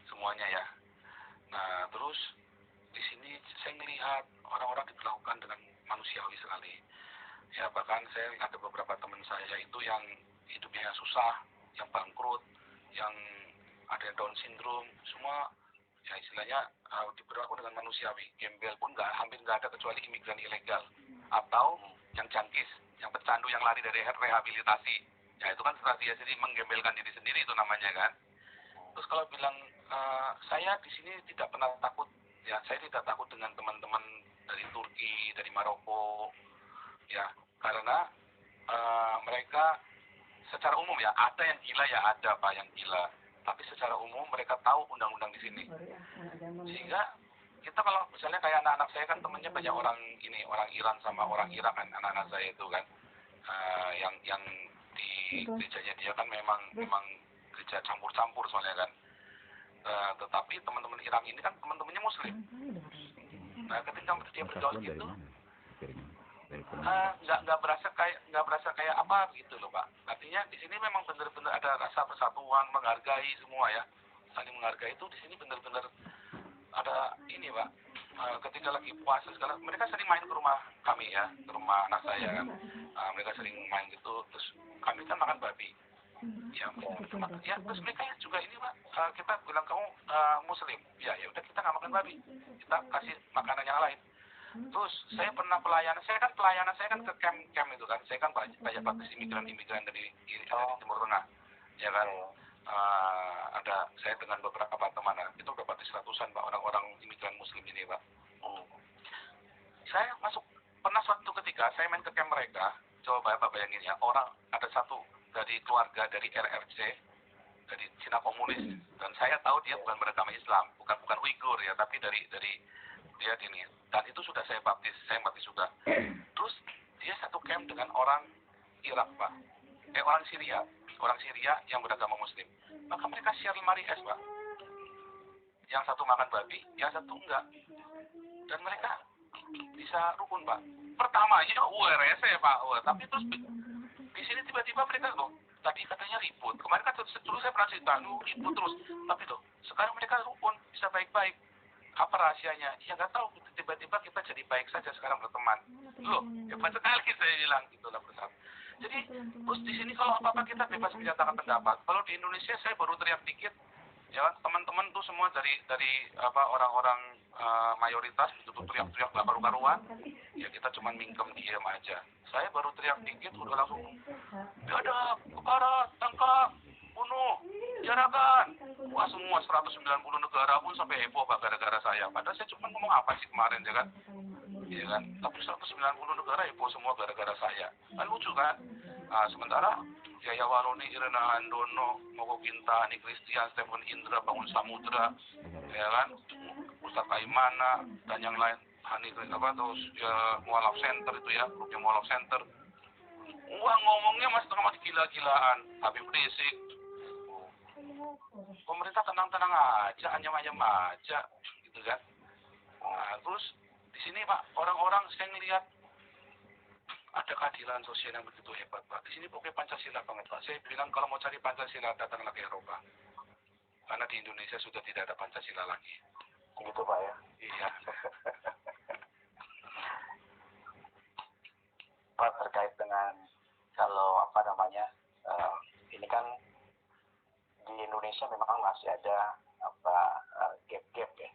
semuanya ya. Nah terus di sini saya melihat orang-orang diperlakukan dengan manusiawi sekali. Ya bahkan saya ada beberapa teman saya itu yang hidupnya susah, yang bangkrut, yang ada Down syndrome, semua ya istilahnya diperlakukan dengan manusiawi. Gembel pun hampir nggak ada kecuali imigran ilegal atau yang jangkis, yang pecandu yang lari dari rehabilitasi. Ya itu kan strategi jadi menggembelkan diri sendiri itu namanya kan. Terus kalau bilang saya di sini tidak pernah takut, ya saya tidak takut dengan teman-teman dari Turki, dari Maroko. Ya, karena mereka secara umum ya, ada yang gila ya ada Pak yang gila. Tapi secara umum mereka tahu undang-undang di sini. Sehingga kita kalau misalnya kayak anak-anak saya kan temennya banyak orang Iran sama orang Irak kan, anak-anak saya itu kan. Yang di gerejanya dia kan memang gereja campur-campur soalnya kan. Tetapi teman-teman Irak ini kan teman-temannya Muslim. Nah, ketika dia bergaul gitu, nggak berasa kayak apa gitu loh Pak. Artinya di sini memang benar-benar ada rasa persatuan, menghargai semua ya, saling menghargai itu di sini benar-benar ada ini Pak. Ketika lagi puasa sekarang mereka sering main ke rumah kami ya, ke rumah anak saya kan. Mereka sering main gitu, terus kami kan makan babi. Ya, ya terus mereka juga ini Pak, kita bilang kamu Muslim, ya udah kita nggak makan babi, kita kasih makanan yang lain. Terus saya pernah pelayanan saya kan ke camp itu kan, saya kan banyak baptis imigran dari Timur Tengah, ya kan. Ada saya dengan beberapa teman, itu udah baptis ratusan Pak, orang-orang imigran Muslim ini Pak. Saya pernah suatu ketika saya main ke camp mereka, coba Bapak bayangin ya, orang ada satu dari keluarga dari RRC, dari Cina komunis, dan saya tahu dia bukan beragama Islam, bukan Uighur ya, tapi dari dia gini, dan itu sudah saya baptis juga. Terus dia satu camp dengan orang Irak Pak, orang Syria yang beragama Muslim. Maka mereka share lemari es Pak. Yang satu makan babi, yang satu enggak. Dan mereka bisa rukun Pak. Pertamanya rese Pak, tapi terus di sini tiba-tiba mereka loh, tadi katanya ribut. Kemarin kan dulu saya pernah cerita, ribut terus. Tapi loh, sekarang mereka rukun, bisa baik-baik. Apa rahasianya? Ya nggak tahu. Tiba-tiba kita jadi baik saja sekarang berteman. Loh, hebat sekali saya bilang gitulah bersama. Jadi terus di sini kalau apa-apa kita bebas menyatakan pendapat. Kalau di Indonesia saya baru teriak dikit, ya kan teman-teman tuh semua dari orang-orang mayoritas itu teriak-teriak gak karu-karuan. Ya kita cuma mingkem diam aja. Saya baru teriak dikit udah langsung biadab, kekarat, tangkap, bunuh, jarakan. Wah semua 190 negara pun sampai heboh Pak gara-gara saya. Padahal saya cuma ngomong apa sih kemarin ya kan? Ya kan? Tapi 190 negara heboh semua gara-gara saya. Kan lucu kan? Sementara Yaya Waroni, Irena Andono, Moko Gintani, Christian, Stephen Indra, Bangun Samudra, ya kan? Ustadz Kaimana dan yang lain, Hani terus ya Mualaf Center itu ya, grupnya Mualaf Center. Wah ngomongnya mas tengah gila-gilaan, Habib Rizik. Pemerintah tenang-tenang aja, anyam-anyam aja, gitu kan. Nah, terus di sini Pak, orang-orang saya ngelihat ada keadilan sosial yang begitu hebat Pak. Di sini pokoknya Pancasila banget Pak. Saya bilang kalau mau cari Pancasila datanglah ke Eropa. Karena di Indonesia sudah tidak ada Pancasila lagi. Gitu Pak ya. Iya. Pak terkait dengan kalau ini kan di Indonesia memang masih ada gap-gap ya.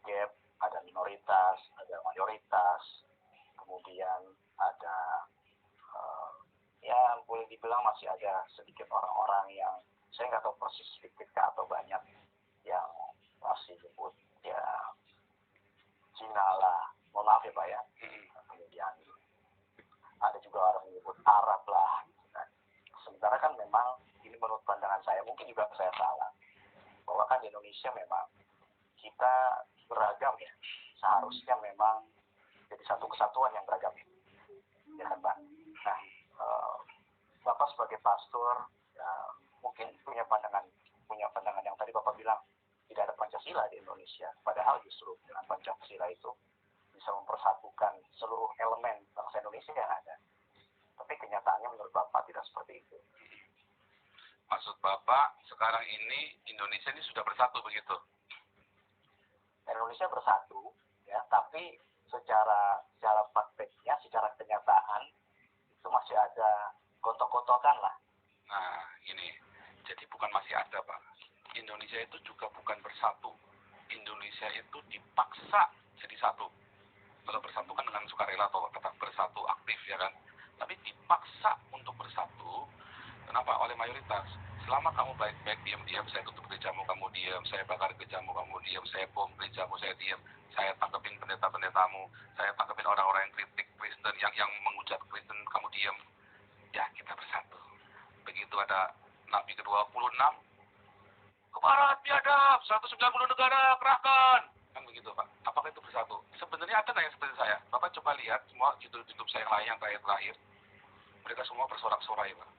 Gap, ada minoritas, ada mayoritas, kemudian ada ya boleh dibilang masih ada sedikit orang-orang yang saya nggak tahu persis sedikit atau banyak yang masih nyebut ya Cina lah, mohon maaf ya Pak ya. Kemudian ada juga orang menyebut Arab lah. Sementara kan memang ini menurut pandangan saya, mungkin juga saya salah, bahwa kan di Indonesia memang kita beragam ya, seharusnya memang jadi satu kesatuan yang beragam ya kan Pak. Nah, Bapak sebagai pastor ya, mungkin punya pandangan yang tadi Bapak bilang tidak ada Pancasila di Indonesia, padahal justru dengan Pancasila itu bisa mempersatukan seluruh elemen bangsa Indonesia yang ada. Tapi kenyataannya menurut Bapak tidak seperti itu. Maksud Bapak sekarang ini Indonesia ini sudah bersatu begitu? Indonesia bersatu ya, tapi secara prakteknya, secara kenyataan itu masih ada gontok-gontokan lah. Nah ini, jadi bukan masih ada Pak. Indonesia itu juga bukan bersatu. Indonesia itu dipaksa jadi satu. Kalau bersatu kan dengan sukarela atau tetap bersatu aktif ya kan. Tapi dipaksa untuk bersatu. Kenapa? Oleh mayoritas. Selama kamu baik-baik, diam-diam, saya tutup gerejamu, kamu diam. Saya bakar gerejamu, kamu diam. Saya bom gerejamu, saya diam. Saya tangkepin pendeta-pendetamu. Saya tangkepin orang-orang yang kritik Kristen, yang menghujat Kristen, kamu diam. Ya, kita bersatu. Begitu ada Nabi ke-26, ke barat biadab, 190 negara kerahkan. Kan begitu Pak. Apakah itu bersatu? Sebenarnya ada nggak yang seperti saya? Bapak coba lihat semua YouTube saya yang lain yang terakhir. Mereka semua bersorak-sorai Pak.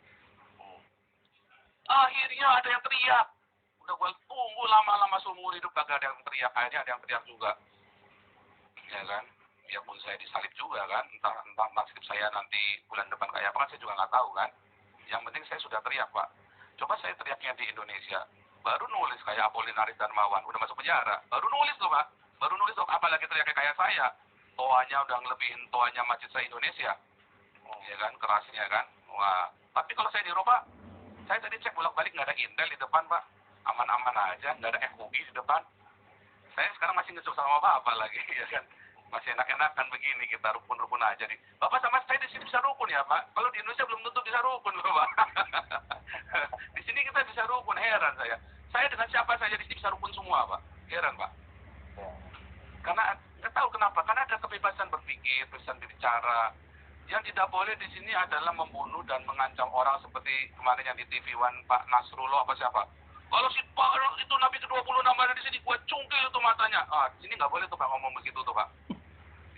Akhirnya ada yang teriak. Udah gue tunggu lama-lama seumur hidup kagak ada yang teriak. Akhirnya ada yang teriak juga. Ya kan? Biarpun saya disalib juga kan. Entah nasib saya nanti bulan depan kayak apa kan saya juga nggak tahu kan. Yang penting saya sudah teriak Pak. Coba saya teriaknya di Indonesia. Baru nulis kayak Apolinaris Darmawan. Udah masuk penjara. Baru nulis loh Pak. Baru nulis loh. Apalagi teriaknya kayak saya. Toanya udah ngelebihin toanya masjid saya Indonesia. Ya kan? Kerasnya kan. Wah. Tapi kalau saya di Eropa, Saya tadi cek bolak-balik nggak ada Intel di depan, Pak. Aman-aman aja, nggak ada FUI di depan. Saya sekarang masih ngesuk sama Bapak lagi, ya kan. Masih enak-enakan begini, kita rukun-rukun aja nih. Bapak sama saya di sini bisa rukun ya, Pak. Kalau di Indonesia belum tentu bisa rukun loh, Pak. Di sini kita bisa rukun, heran saya. Saya dengan siapa saja di sini bisa rukun semua, Pak. Heran, Pak. Karena nggak tahu kenapa, karena ada kebebasan berpikir, kebebasan berbicara. Yang tidak boleh di sini adalah membunuh dan mengancam orang seperti kemarin yang di TV One Pak Nasrullah apa siapa. Kalau si Pak itu Nabi ke-26 ada di sini, gua cungkil itu matanya. Di sini nggak boleh tuh Pak ngomong begitu tuh Pak.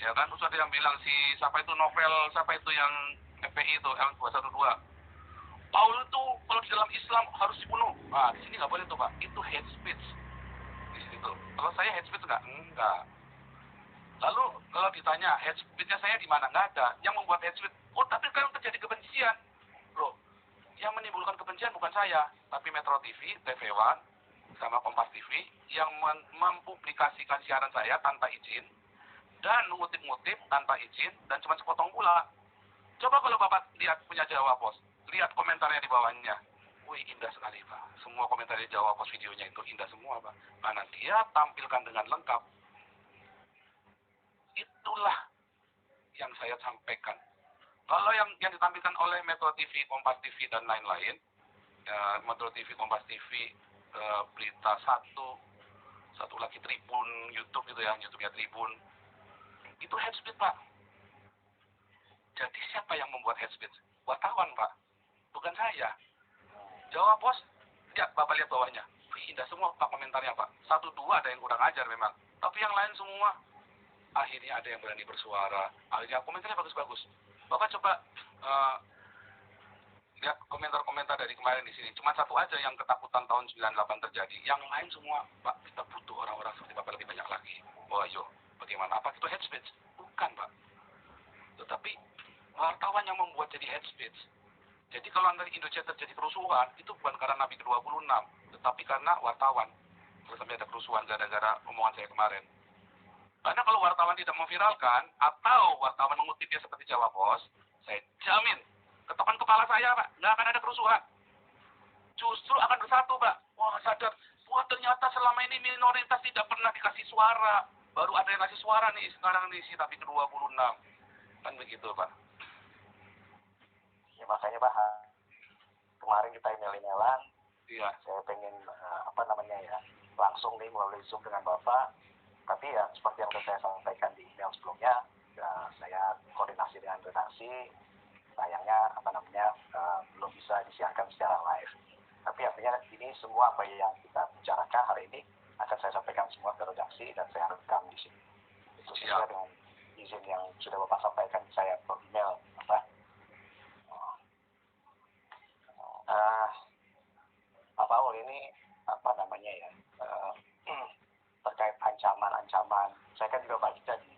Ya kan, terus ada yang bilang si siapa itu novel, siapa itu yang FPI itu L212. Paul itu kalau di dalam Islam harus dibunuh. Di sini nggak boleh tuh Pak. Itu hate speech. Di sini tuh. Kalau saya hate speech enggak. Lalu kalau ditanya hate speech-nya saya di mana? Nggak ada. Yang membuat hate speech, tapi kan terjadi kebencian. Loh, yang menimbulkan kebencian bukan saya, tapi Metro TV, TV One, sama Kompas TV yang mempublikasikan siaran saya tanpa izin dan mengutip-ngutip tanpa izin dan cuma sepotong pula. Coba kalau Bapak lihat punya Jawa Pos, lihat komentarnya di bawahnya. Wih, indah sekali Pak. Semua komentar di Jawa Pos videonya itu indah semua Pak. Karena dia tampilkan dengan lengkap. Itulah yang saya sampaikan. Kalau yang ditampilkan oleh Metro TV, Kompas TV, dan lain-lain, Metro TV, Kompas TV, Berita satu lagi Tribun, YouTube gitu ya, YouTube-nya Tribun, itu hate speech Pak. Jadi siapa yang membuat hate speech? Wartawan Pak, bukan saya. Jawa Pos, Bapak lihat bawahnya, indah semua Pak komentarnya Pak. 1-2 ada yang kurang ajar memang, tapi yang lain semua akhirnya ada yang berani bersuara. Akhirnya komentarnya bagus-bagus. Bapak coba lihat komentar-komentar dari kemarin di sini. Cuma satu aja yang ketakutan tahun 98 terjadi. Yang lain semua, Pak, kita butuh orang-orang seperti Bapak lebih banyak lagi. Oh ayo, bagaimana? Apa itu hate speech? Bukan, Pak. Tetapi wartawan yang membuat jadi hate speech. Jadi kalau dari Indonesia terjadi kerusuhan, itu bukan karena Nabi ke-26, tetapi karena wartawan. Terus sampai ada kerusuhan gara-gara omongan saya kemarin. Karena kalau wartawan tidak memviralkan, atau wartawan mengutipnya seperti Jawa Pos, saya jamin, ketepan kepala saya, Pak, nggak akan ada kerusuhan. Justru akan bersatu, Pak. Wah, sadar, wah ternyata selama ini minoritas tidak pernah dikasih suara. Baru ada yang kasih suara nih, sekarang nih, si Nabi ke-26. Kan begitu, Pak. Ya makanya Pak, kemarin kita email-emailan, Iya. saya pengen langsung nih melalui Zoom dengan Bapak, tapi ya seperti yang sudah saya sampaikan di email sebelumnya, ya, saya koordinasi dengan redaksi, sayangnya belum bisa disiarkan secara live. Tapi artinya ini semua apa yang kita bicarakan hari ini akan saya sampaikan semua ke redaksi dan saya rekam di sini. Itu sesuai dengan izin yang sudah Bapak sampaikan saya per email, Pak. Pak Paul ini terkait ancaman-ancaman, saya kan juga baca di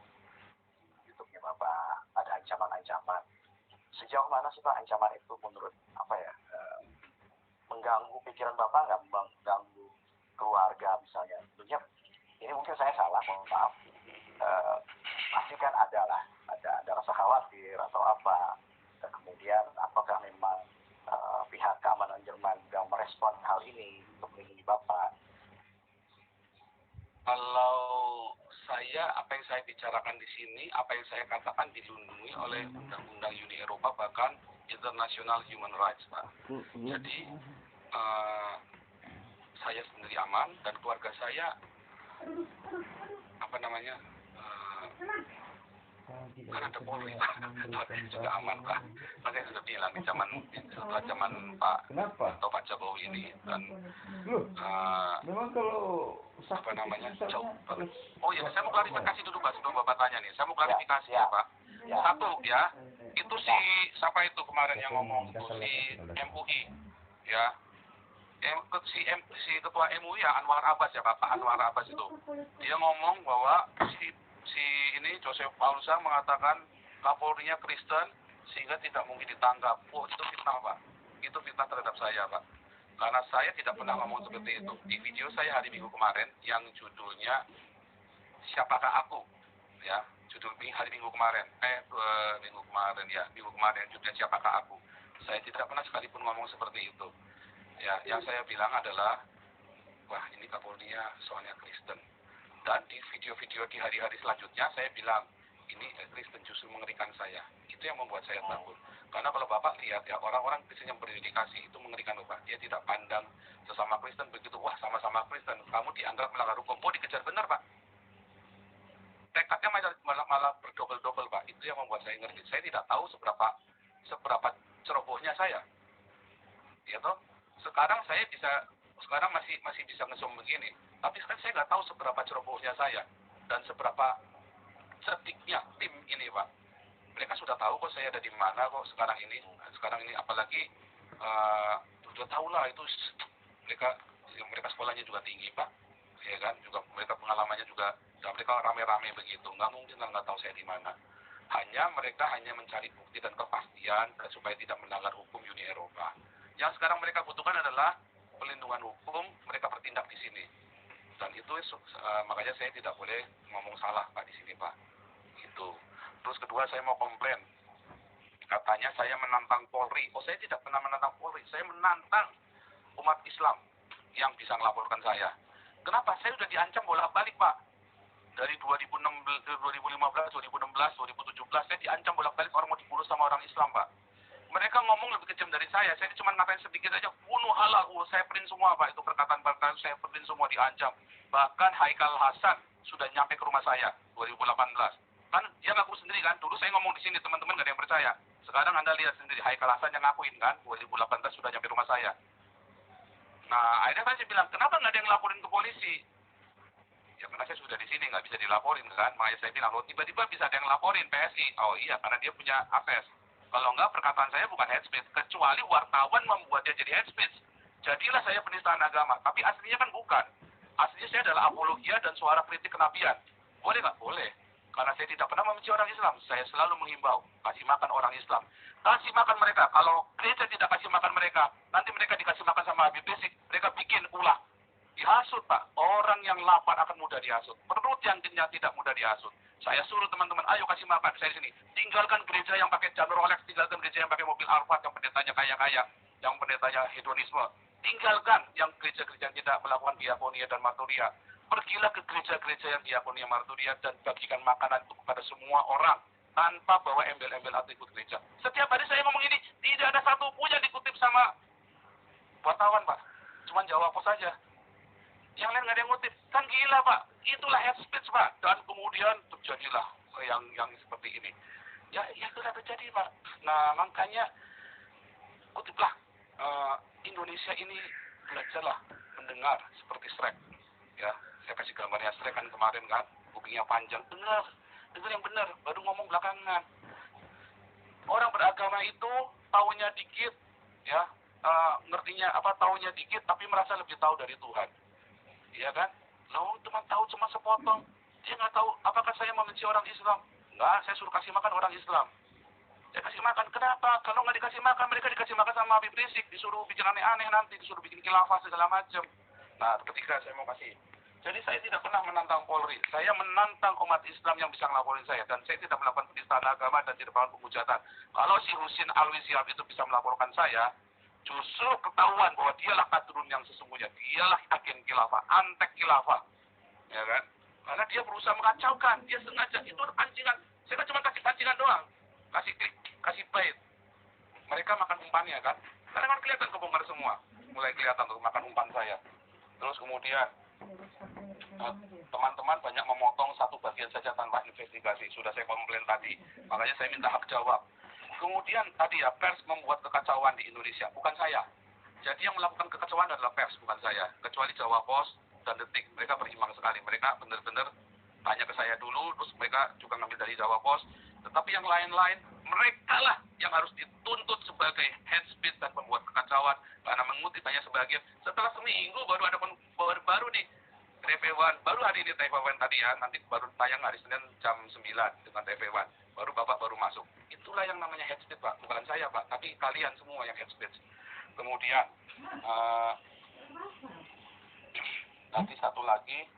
YouTube-nya Bapak ada ancaman-ancaman. Sejauh mana sih Pak ancaman itu menurut mengganggu pikiran Bapak, nggak mengganggu keluarga misalnya? Tentunya ini mungkin saya salah, mohon maaf. Pasti kan ada rasa khawatir atau apa. Dan kemudian apakah memang pihak keamanan Jerman yang merespon hal ini untuk melindungi Bapak? Kalau saya, apa yang saya bicarakan di sini, apa yang saya katakan dilindungi oleh Undang-Undang Uni Eropa, bahkan International Human Rights, Pak. Jadi, saya sendiri aman, dan keluarga saya, kan ada Polri, Pak. Juga aman, Pak. Saya sudah bilang, setelah zaman Pak atau Pak Jokowi ini, dan memang kalau jauh. Oh iya, saya mau klarifikasi dulu Pak, sebelum Bapak tanya nih. Saya mau klarifikasi ya Pak. Satu ya, itu siapa itu kemarin yang ngomong, itu si MUI ya. Si ketua MUI ya, Anwar Abbas ya Pak Anwar Abbas itu. Dia ngomong bahwa si ini Joseph Paulsa mengatakan Kapolrinya Kristen sehingga tidak mungkin ditangkap. Oh, itu fitnah Pak. Itu fitnah terhadap saya Pak. Karena saya tidak pernah ngomong seperti itu. Di video saya hari Minggu kemarin yang judulnya Siapakah Aku? Ya, judul hari Minggu kemarin. Minggu kemarin judulnya Siapakah Aku? Saya tidak pernah sekalipun ngomong seperti itu. Ya, yang saya bilang adalah, wah ini Kapolrinya soalnya Kristen. Dan di video-video di hari-hari selanjutnya saya bilang, ini Kristen justru mengerikan saya. Itu yang membuat saya takut. Karena kalau Bapak lihat ya, orang-orang Kristen yang berdedikasi itu mengerikan Bapak. Dia tidak pandang sesama Kristen begitu, wah sama-sama Kristen, kamu dianggap melanggar hukum. Oh, dikejar benar Pak. Tekadnya malah berdobel-dobel Pak. Itu yang membuat saya ngeri. Saya tidak tahu seberapa cerobohnya saya. Ya toh, sekarang masih bisa nge-zoom begini. Tapi kan saya nggak tahu seberapa cerobohnya saya dan seberapa cerdiknya tim ini Pak. Mereka sudah tahu kok saya ada di mana kok sekarang ini apalagi sudah tahu lah itu mereka sekolahnya juga tinggi Pak, ya kan, juga mereka pengalamannya juga, dan mereka rame-rame begitu, nggak mungkin lah nggak tahu saya di mana. Mereka hanya mencari bukti dan kepastian supaya tidak melanggar hukum Uni Eropa. Yang sekarang mereka butuhkan adalah pelindungan hukum, mereka bertindak di sini. Dan itu makanya saya tidak boleh ngomong salah Pak di sini Pak. Itu. Terus kedua saya mau komplain. Katanya saya menantang Polri. Oh, saya tidak pernah menantang Polri. Saya menantang umat Islam yang bisa melaporkan saya. Kenapa? Saya sudah diancam bolak-balik Pak. Dari 2015, 2016, 2017 saya diancam bolak-balik orang mau dibunuh sama orang Islam Pak. Mereka ngomong lebih kejam dari saya cuma ngatain sedikit aja, bunuh halal, saya print semua Pak, itu perkataan-perkataan saya print semua, diancam. Bahkan Haikal Hasan sudah nyampe ke rumah saya 2018. Kan dia ngaku sendiri kan, dulu saya ngomong di sini teman-teman gak ada yang percaya. Sekarang Anda lihat sendiri, Haikal Hasan yang ngakuin kan, 2018 sudah nyampe rumah saya. Nah, akhirnya saya bilang, kenapa nggak ada yang laporin ke polisi? Ya karena saya sudah di sini, nggak bisa dilaporin kan. Makanya saya bilang, loh tiba-tiba bisa ada yang laporin PSI. Oh iya, karena dia punya akses. Kalau enggak, perkataan saya bukan hate speech, kecuali wartawan membuatnya jadi hate speech. Jadilah saya penistaan agama, tapi aslinya kan bukan. Aslinya saya adalah apologia dan suara kritik kenabian. Boleh nggak? Boleh. Karena saya tidak pernah membenci orang Islam, saya selalu menghimbau, kasih makan orang Islam. Kasih makan mereka, kalau gereja tidak kasih makan mereka, nanti mereka dikasih makan sama Habib Rizik, mereka bikin ulah. Dihasut Pak, orang yang lapar akan mudah dihasut, perut yang kenyang tidak mudah dihasut. Saya suruh teman-teman, ayo kasih makan, saya di sini. Tinggalkan gereja yang pakai jalur Rolex, tinggalkan gereja yang pakai mobil Alphard, yang pendetanya kaya-kaya, yang pendetanya hedonisme. Tinggalkan yang gereja-gereja yang tidak melakukan diakonia dan marturia. Pergilah ke gereja-gereja yang diakonia marturia dan bagikan makanan itu kepada semua orang tanpa bawa embel-embel atribut gereja. Setiap hari saya ngomong ini, tidak ada satu pun yang dikutip sama wartawan Pak. Cuman jawab apa saja. Yang lain nggak ada yang ngutip. Kan gila Pak. Itulah hate speech Pak. Dan kemudian terjadilah yang seperti ini. Ya sudah terjadi Pak. Nah makanya kutiplah Indonesia ini belajarlah mendengar seperti Shrek. Ya, saya kasih gambarnya Shrek kan kemarin kan, kupingnya panjang. Dengar yang benar, baru ngomong belakangan. Orang beragama itu taunya dikit, ya, ngertinya apa, taunya dikit, tapi merasa lebih tahu dari Tuhan. Iya kan? Loh, cuma tahu cuma sepotong. Dia nggak tahu apakah saya membenci orang Islam. Enggak, saya suruh kasih makan orang Islam. Saya kasih makan, kenapa? Kalau nggak dikasih makan, mereka dikasih makan sama Habib Rizik, disuruh bikin aneh-aneh nanti, disuruh bikin khilafah segala macam. Nah, ketika saya mau kasih. Jadi saya tidak pernah menantang Polri. Saya menantang umat Islam yang bisa ngelaporin saya. Dan saya tidak melakukan penistaan agama dan tidak melakukan penghujatan. Kalau si Husin Alwi Syihab itu bisa melaporkan saya, justru ketahuan bahwa dialah kadrun yang sesungguhnya. Dialah agen khilafah, antek khilafah. Ya kan? Karena dia berusaha mengacaukan. Dia sengaja. Itu pancingan. Saya kan cuma kasih pancingan doang. Kasih klik, kasih bait. Mereka makan umpannya kan. Karena kan kelihatan kebongkar semua. Mulai kelihatan tuh makan umpan saya. Terus kemudian teman-teman banyak memotong satu bagian saja tanpa investigasi. Sudah saya komplain tadi. Makanya saya minta hak jawab. Kemudian tadi ya, pers membuat kekacauan di Indonesia. Bukan saya. Jadi yang melakukan kekacauan adalah pers, bukan saya. Kecuali Jawa Pos dan Detik. Mereka berimbang sekali. Mereka benar-benar tanya ke saya dulu. Terus mereka juga ngambil dari Jawa Pos. Tetapi yang lain-lain, mereka lah yang harus dituntut sebagai head speech dan pembuat kekacauan. Karena mengutip hanya sebagian. Setelah seminggu baru ada baru nih. TV1, baru hari ini TV1 tadi ya. Nanti baru tayang hari Senin jam 9 dengan TV1. Baru Bapak baru masuk. Itulah yang namanya head speech Pak. Bukan saya Pak, tapi kalian semua yang head speech. Kemudian, nanti satu lagi.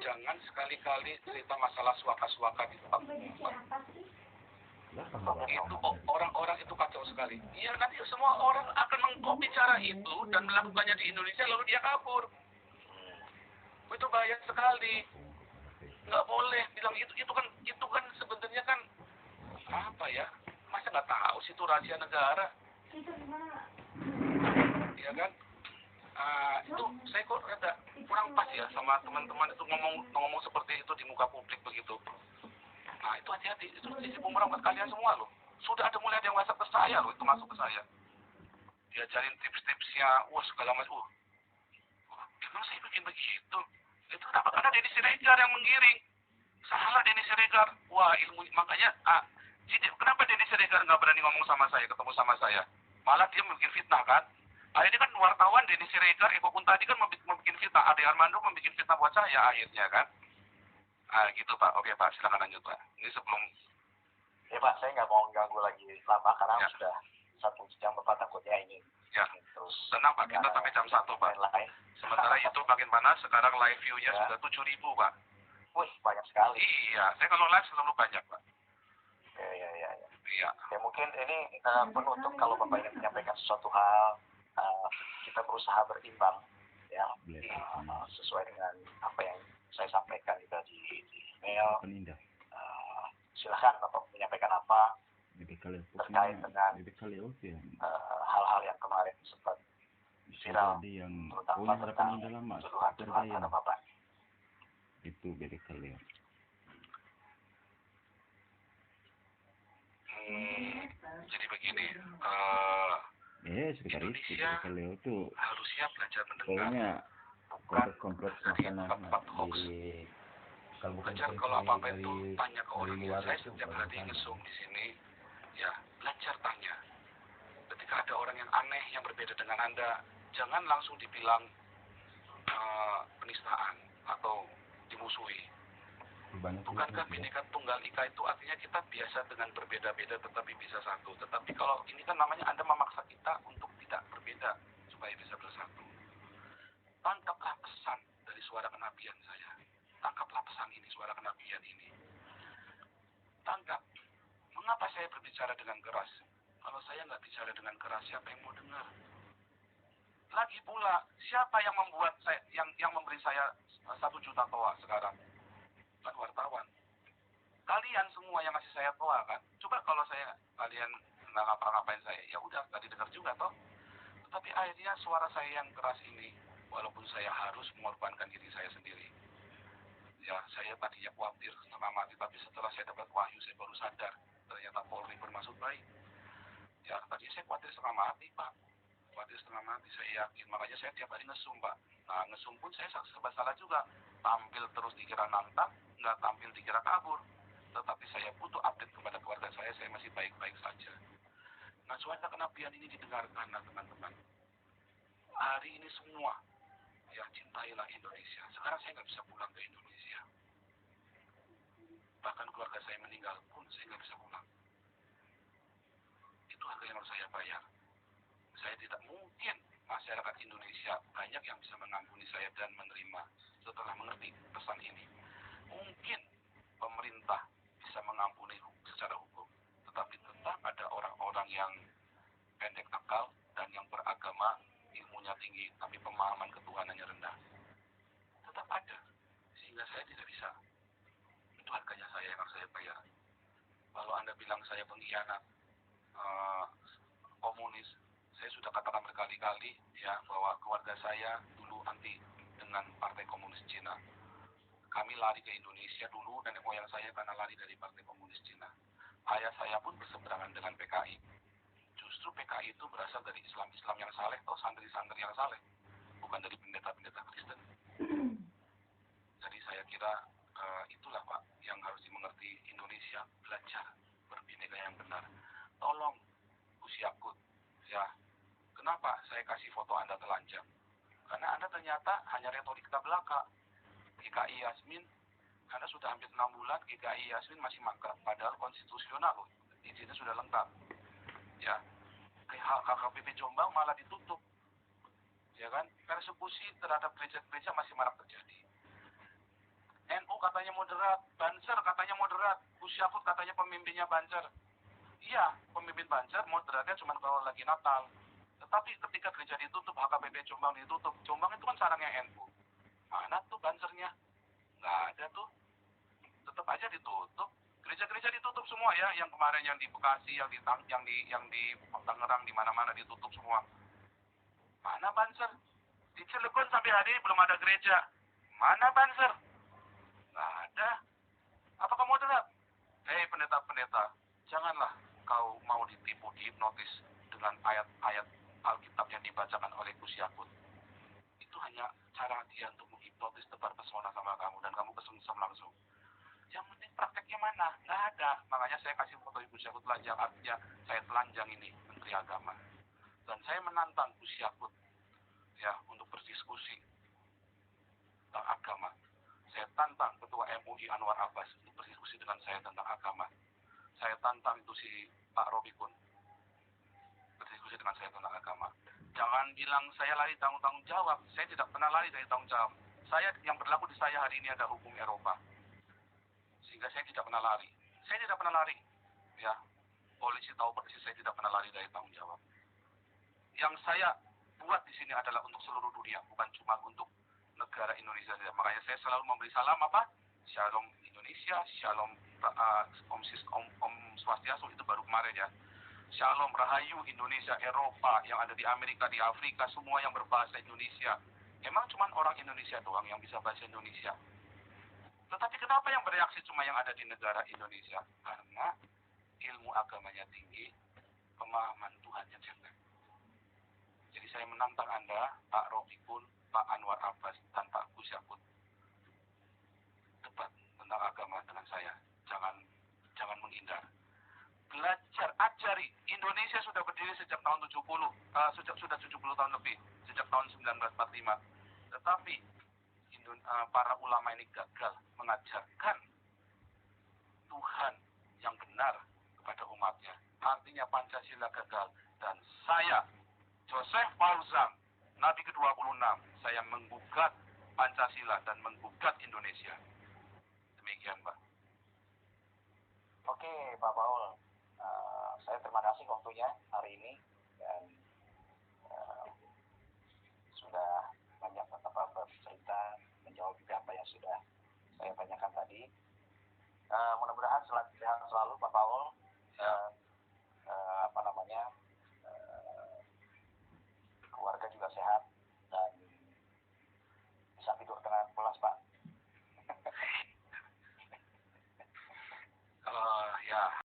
Jangan sekali-kali cerita masalah suaka-suaka di tempat umum. Itu orang-orang itu kacau sekali. Iya, nanti semua orang akan mengcopy cara itu dan melakukannya di Indonesia lalu dia kabur. Itu bahaya sekali. Nggak boleh bilang itu kan sebenarnya kan apa ya? Masa nggak tahu sih itu rahasia negara? Iya kan? Itu saya kok ada kurang pas ya sama teman-teman itu ngomong seperti itu di muka publik begitu. Nah itu hati-hati, itu sisi bumerang buat kalian semua loh. Sudah ada mulai ada yang WhatsApp ke saya loh, itu masuk ke saya. Diajarin tips-tipsnya, segala macam. Emang saya bikin begitu? Itu kenapa? Karena Denny Siregar yang menggiring. Salah Denny Siregar. Wah ilmu, makanya kenapa Denny Siregar nggak berani ngomong sama saya, ketemu sama saya? Malah dia membuat fitnah kan? Ini kan wartawan Denny Siregar, Eko pun tadi kan membuat fitnah. Ade Armando membuat fitnah buat saya akhirnya kan? Gitu Pak. Oke Pak, silakan lanjut Pak. Ini sebelum... Ya Pak, saya nggak mau ganggu lagi lama karena sudah 1 jam Bapak takutnya ini. Ya, terus tenang Pak, kita sampai jam 1 Pak. Sementara itu makin panas, sekarang live view-nya sudah 7.000 Pak. Wih, banyak sekali. Iya, saya kalau live selalu banyak Pak. Iya. Iya. Ya mungkin ini penutup kalau Bapak ingin menyampaikan sesuatu hal, kita berusaha berimbang ya, sesuai dengan apa yang saya sampaikan di email. Silahkan Bapak menyampaikan apa terkait dengan hal-hal yang kemarin sempat viral, terutama tentang tuduhan terhadap Bapak. Itu beda kalian. Jadi begini, Indonesia harusnya belajar mendengar. Pokoknya kompleks makanan Belajar kalau apa-apa itu tanya ke orang. Saya setiap hari ngesum di sini, ya belajar tanya. Ketika ada orang yang aneh yang berbeda dengan Anda, jangan langsung dibilang penistaan atau dimusuhi. Bukankah Bhinneka Tunggal Ika itu artinya kita biasa dengan berbeda-beda tetapi bisa satu. Tetapi kalau ini kan namanya Anda memaksa kita untuk tidak berbeda supaya bisa bersatu. Tangkaplah pesan dari suara kenabian saya. Tangkaplah pesan ini, suara kenabian ini. Tangkap. Mengapa saya berbicara dengan keras? Kalau saya nggak bicara dengan keras, siapa yang mau dengar? Lagi pula, siapa yang membuat saya, yang memberi saya 1 juta toa sekarang? Bukan wartawan. Kalian semua yang ngasih saya toa kan? Coba kalau kalian nggak ngapa-ngapain saya, ya udah tadi dengar juga toh. Tetapi akhirnya suara saya yang keras ini, walaupun saya harus mengorbankan diri saya sendiri. Ya, saya tadinya khawatir setengah mati, tapi setelah saya dapat wahyu, saya baru sadar ternyata Polri bermaksud baik. Ya, tadinya saya khawatir setengah mati, Pak. Khawatir setengah mati, saya yakin. Makanya saya tiap hari ngesum, Pak. Nah, ngesum pun saya serba salah juga. Tampil terus dikira nantang, nggak tampil dikira kabur. Tetapi saya butuh update kepada keluarga saya masih baik-baik saja. Nah, suara kenabian ini didengarkan, nah, teman-teman. Hari ini semua, ya cintailah Indonesia. Sekarang saya nggak bisa pulang ke Indonesia. Bahkan keluarga saya meninggal pun saya nggak bisa pulang. Itu harga yang harus saya bayar. Saya tidak mungkin masyarakat Indonesia banyak yang bisa mengampuni saya dan menerima setelah mengerti pesan ini. Mungkin pemerintah bisa mengampuni secara hukum, tetapi tetap ada orang-orang yang pendek akal dan yang beragama, ilmunya tinggi, tapi pemahaman ketuhanannya rendah. Tetap ada, sehingga saya tidak bisa. Itu harganya saya yang harus saya bayar. Kalau Anda bilang saya pengkhianat, komunis, saya sudah katakan berkali-kali ya bahwa keluarga saya dulu anti dengan Partai Komunis Cina. Kami lari ke Indonesia dulu, nenek moyang saya karena lari dari Partai Komunis Cina. Ayah saya pun berseberangan dengan PKI. Justru PKI itu berasal dari Islam-Islam yang saleh atau santri-santri yang saleh, bukan dari pendeta-pendeta Kristen. Jadi saya kira itulah Pak yang harus dimengerti. Indonesia belajar berbineka yang benar. Tolong Gus Yakut, ya kenapa saya kasih foto Anda telanjang? Karena Anda ternyata hanya retorika belaka. GKI Yasmin, Anda sudah hampir 6 bulan GKI Yasmin masih mangkrak, padahal konstitusional loh, izinnya sudah lengkap. Ya, HKBP Jombang malah ditutup, ya kan? Persekusi terhadap gereja-gereja masih marak terjadi. NU katanya moderat, Banser katanya moderat, Gus Yakut katanya pemimpinnya Banser. Iya, pemimpin Banjar moderatnya cuma kalau lagi Natal. Tetapi ketika gereja ditutup, HKBP Jombang ditutup, Jombang itu kan sarangnya NU. Mana tuh Bansernya? Nggak ada tuh. Tetap aja ditutup. Gereja-gereja ditutup semua ya, yang kemarin yang di Bekasi, yang di Tangerang, di mana-mana ditutup semua. Mana Banser? Di Cilegon sampai hari ini belum ada gereja. Mana Banser? Nggak ada. Apa kamu dengar? Hei pendeta-pendeta, janganlah kau mau ditipu, dihipnotis dengan ayat-ayat Alkitab yang dibacakan oleh Gus Yakut. Itu hanya cara dia untuk menghipnotis, tebar pesona sama kamu, dan kamu kesengsem langsung. Yang penting prakteknya mana? Nggak ada. Makanya saya kasih foto Gus Yakut telanjang, artinya saya telanjang ini Menteri Agama. Dan saya menantang Gus Yakut ya untuk berdiskusi tentang agama. Saya tantang Ketua MUI Anwar Abbas untuk berdiskusi dengan saya tentang agama. Saya tantang itu si Pak Robikun berdiskusi dengan saya tentang agama. Jangan bilang saya lari tanggung jawab. Saya tidak pernah lari dari tanggung jawab. Saya yang berlaku di saya hari ini ada hukum Eropa. Sehingga saya tidak pernah lari. Saya tidak pernah lari. Ya, polisi tahu persis saya tidak pernah lari dari tanggung jawab. Yang saya buat di sini adalah untuk seluruh dunia, bukan cuma untuk negara Indonesia saja. Makanya saya selalu memberi salam apa? Shalom Indonesia, Shalom Om Swastiastu, itu baru kemarin ya. Shalom Rahayu Indonesia, Eropa, yang ada di Amerika, di Afrika, semua yang berbahasa Indonesia. Emang cuma orang Indonesia doang yang bisa bahasa Indonesia? Tetapi kenapa yang bereaksi cuma yang ada di negara Indonesia? Karena ilmu agamanya tinggi, pemahaman Tuhannya jelek. Jadi saya menantang Anda, Pak Robikun, Pak Anwar Abbas, dan Pak Gus Yakut. Debat tentang agama dengan saya. Jangan menghindar. Belajar, ajari. Indonesia sudah berdiri sejak tahun 70, sudah 70 tahun lebih, sejak tahun 1945. Tetapi para ulama ini gagal mengajarkan Tuhan yang benar kepada umatnya. Artinya Pancasila gagal. Dan saya, Joseph Fauzan, Nabi ke-26, saya menggugat Pancasila dan menggugat Indonesia. Demikian, Pak. Oke, Pak Paul. Saya terima kasih waktunya hari ini dan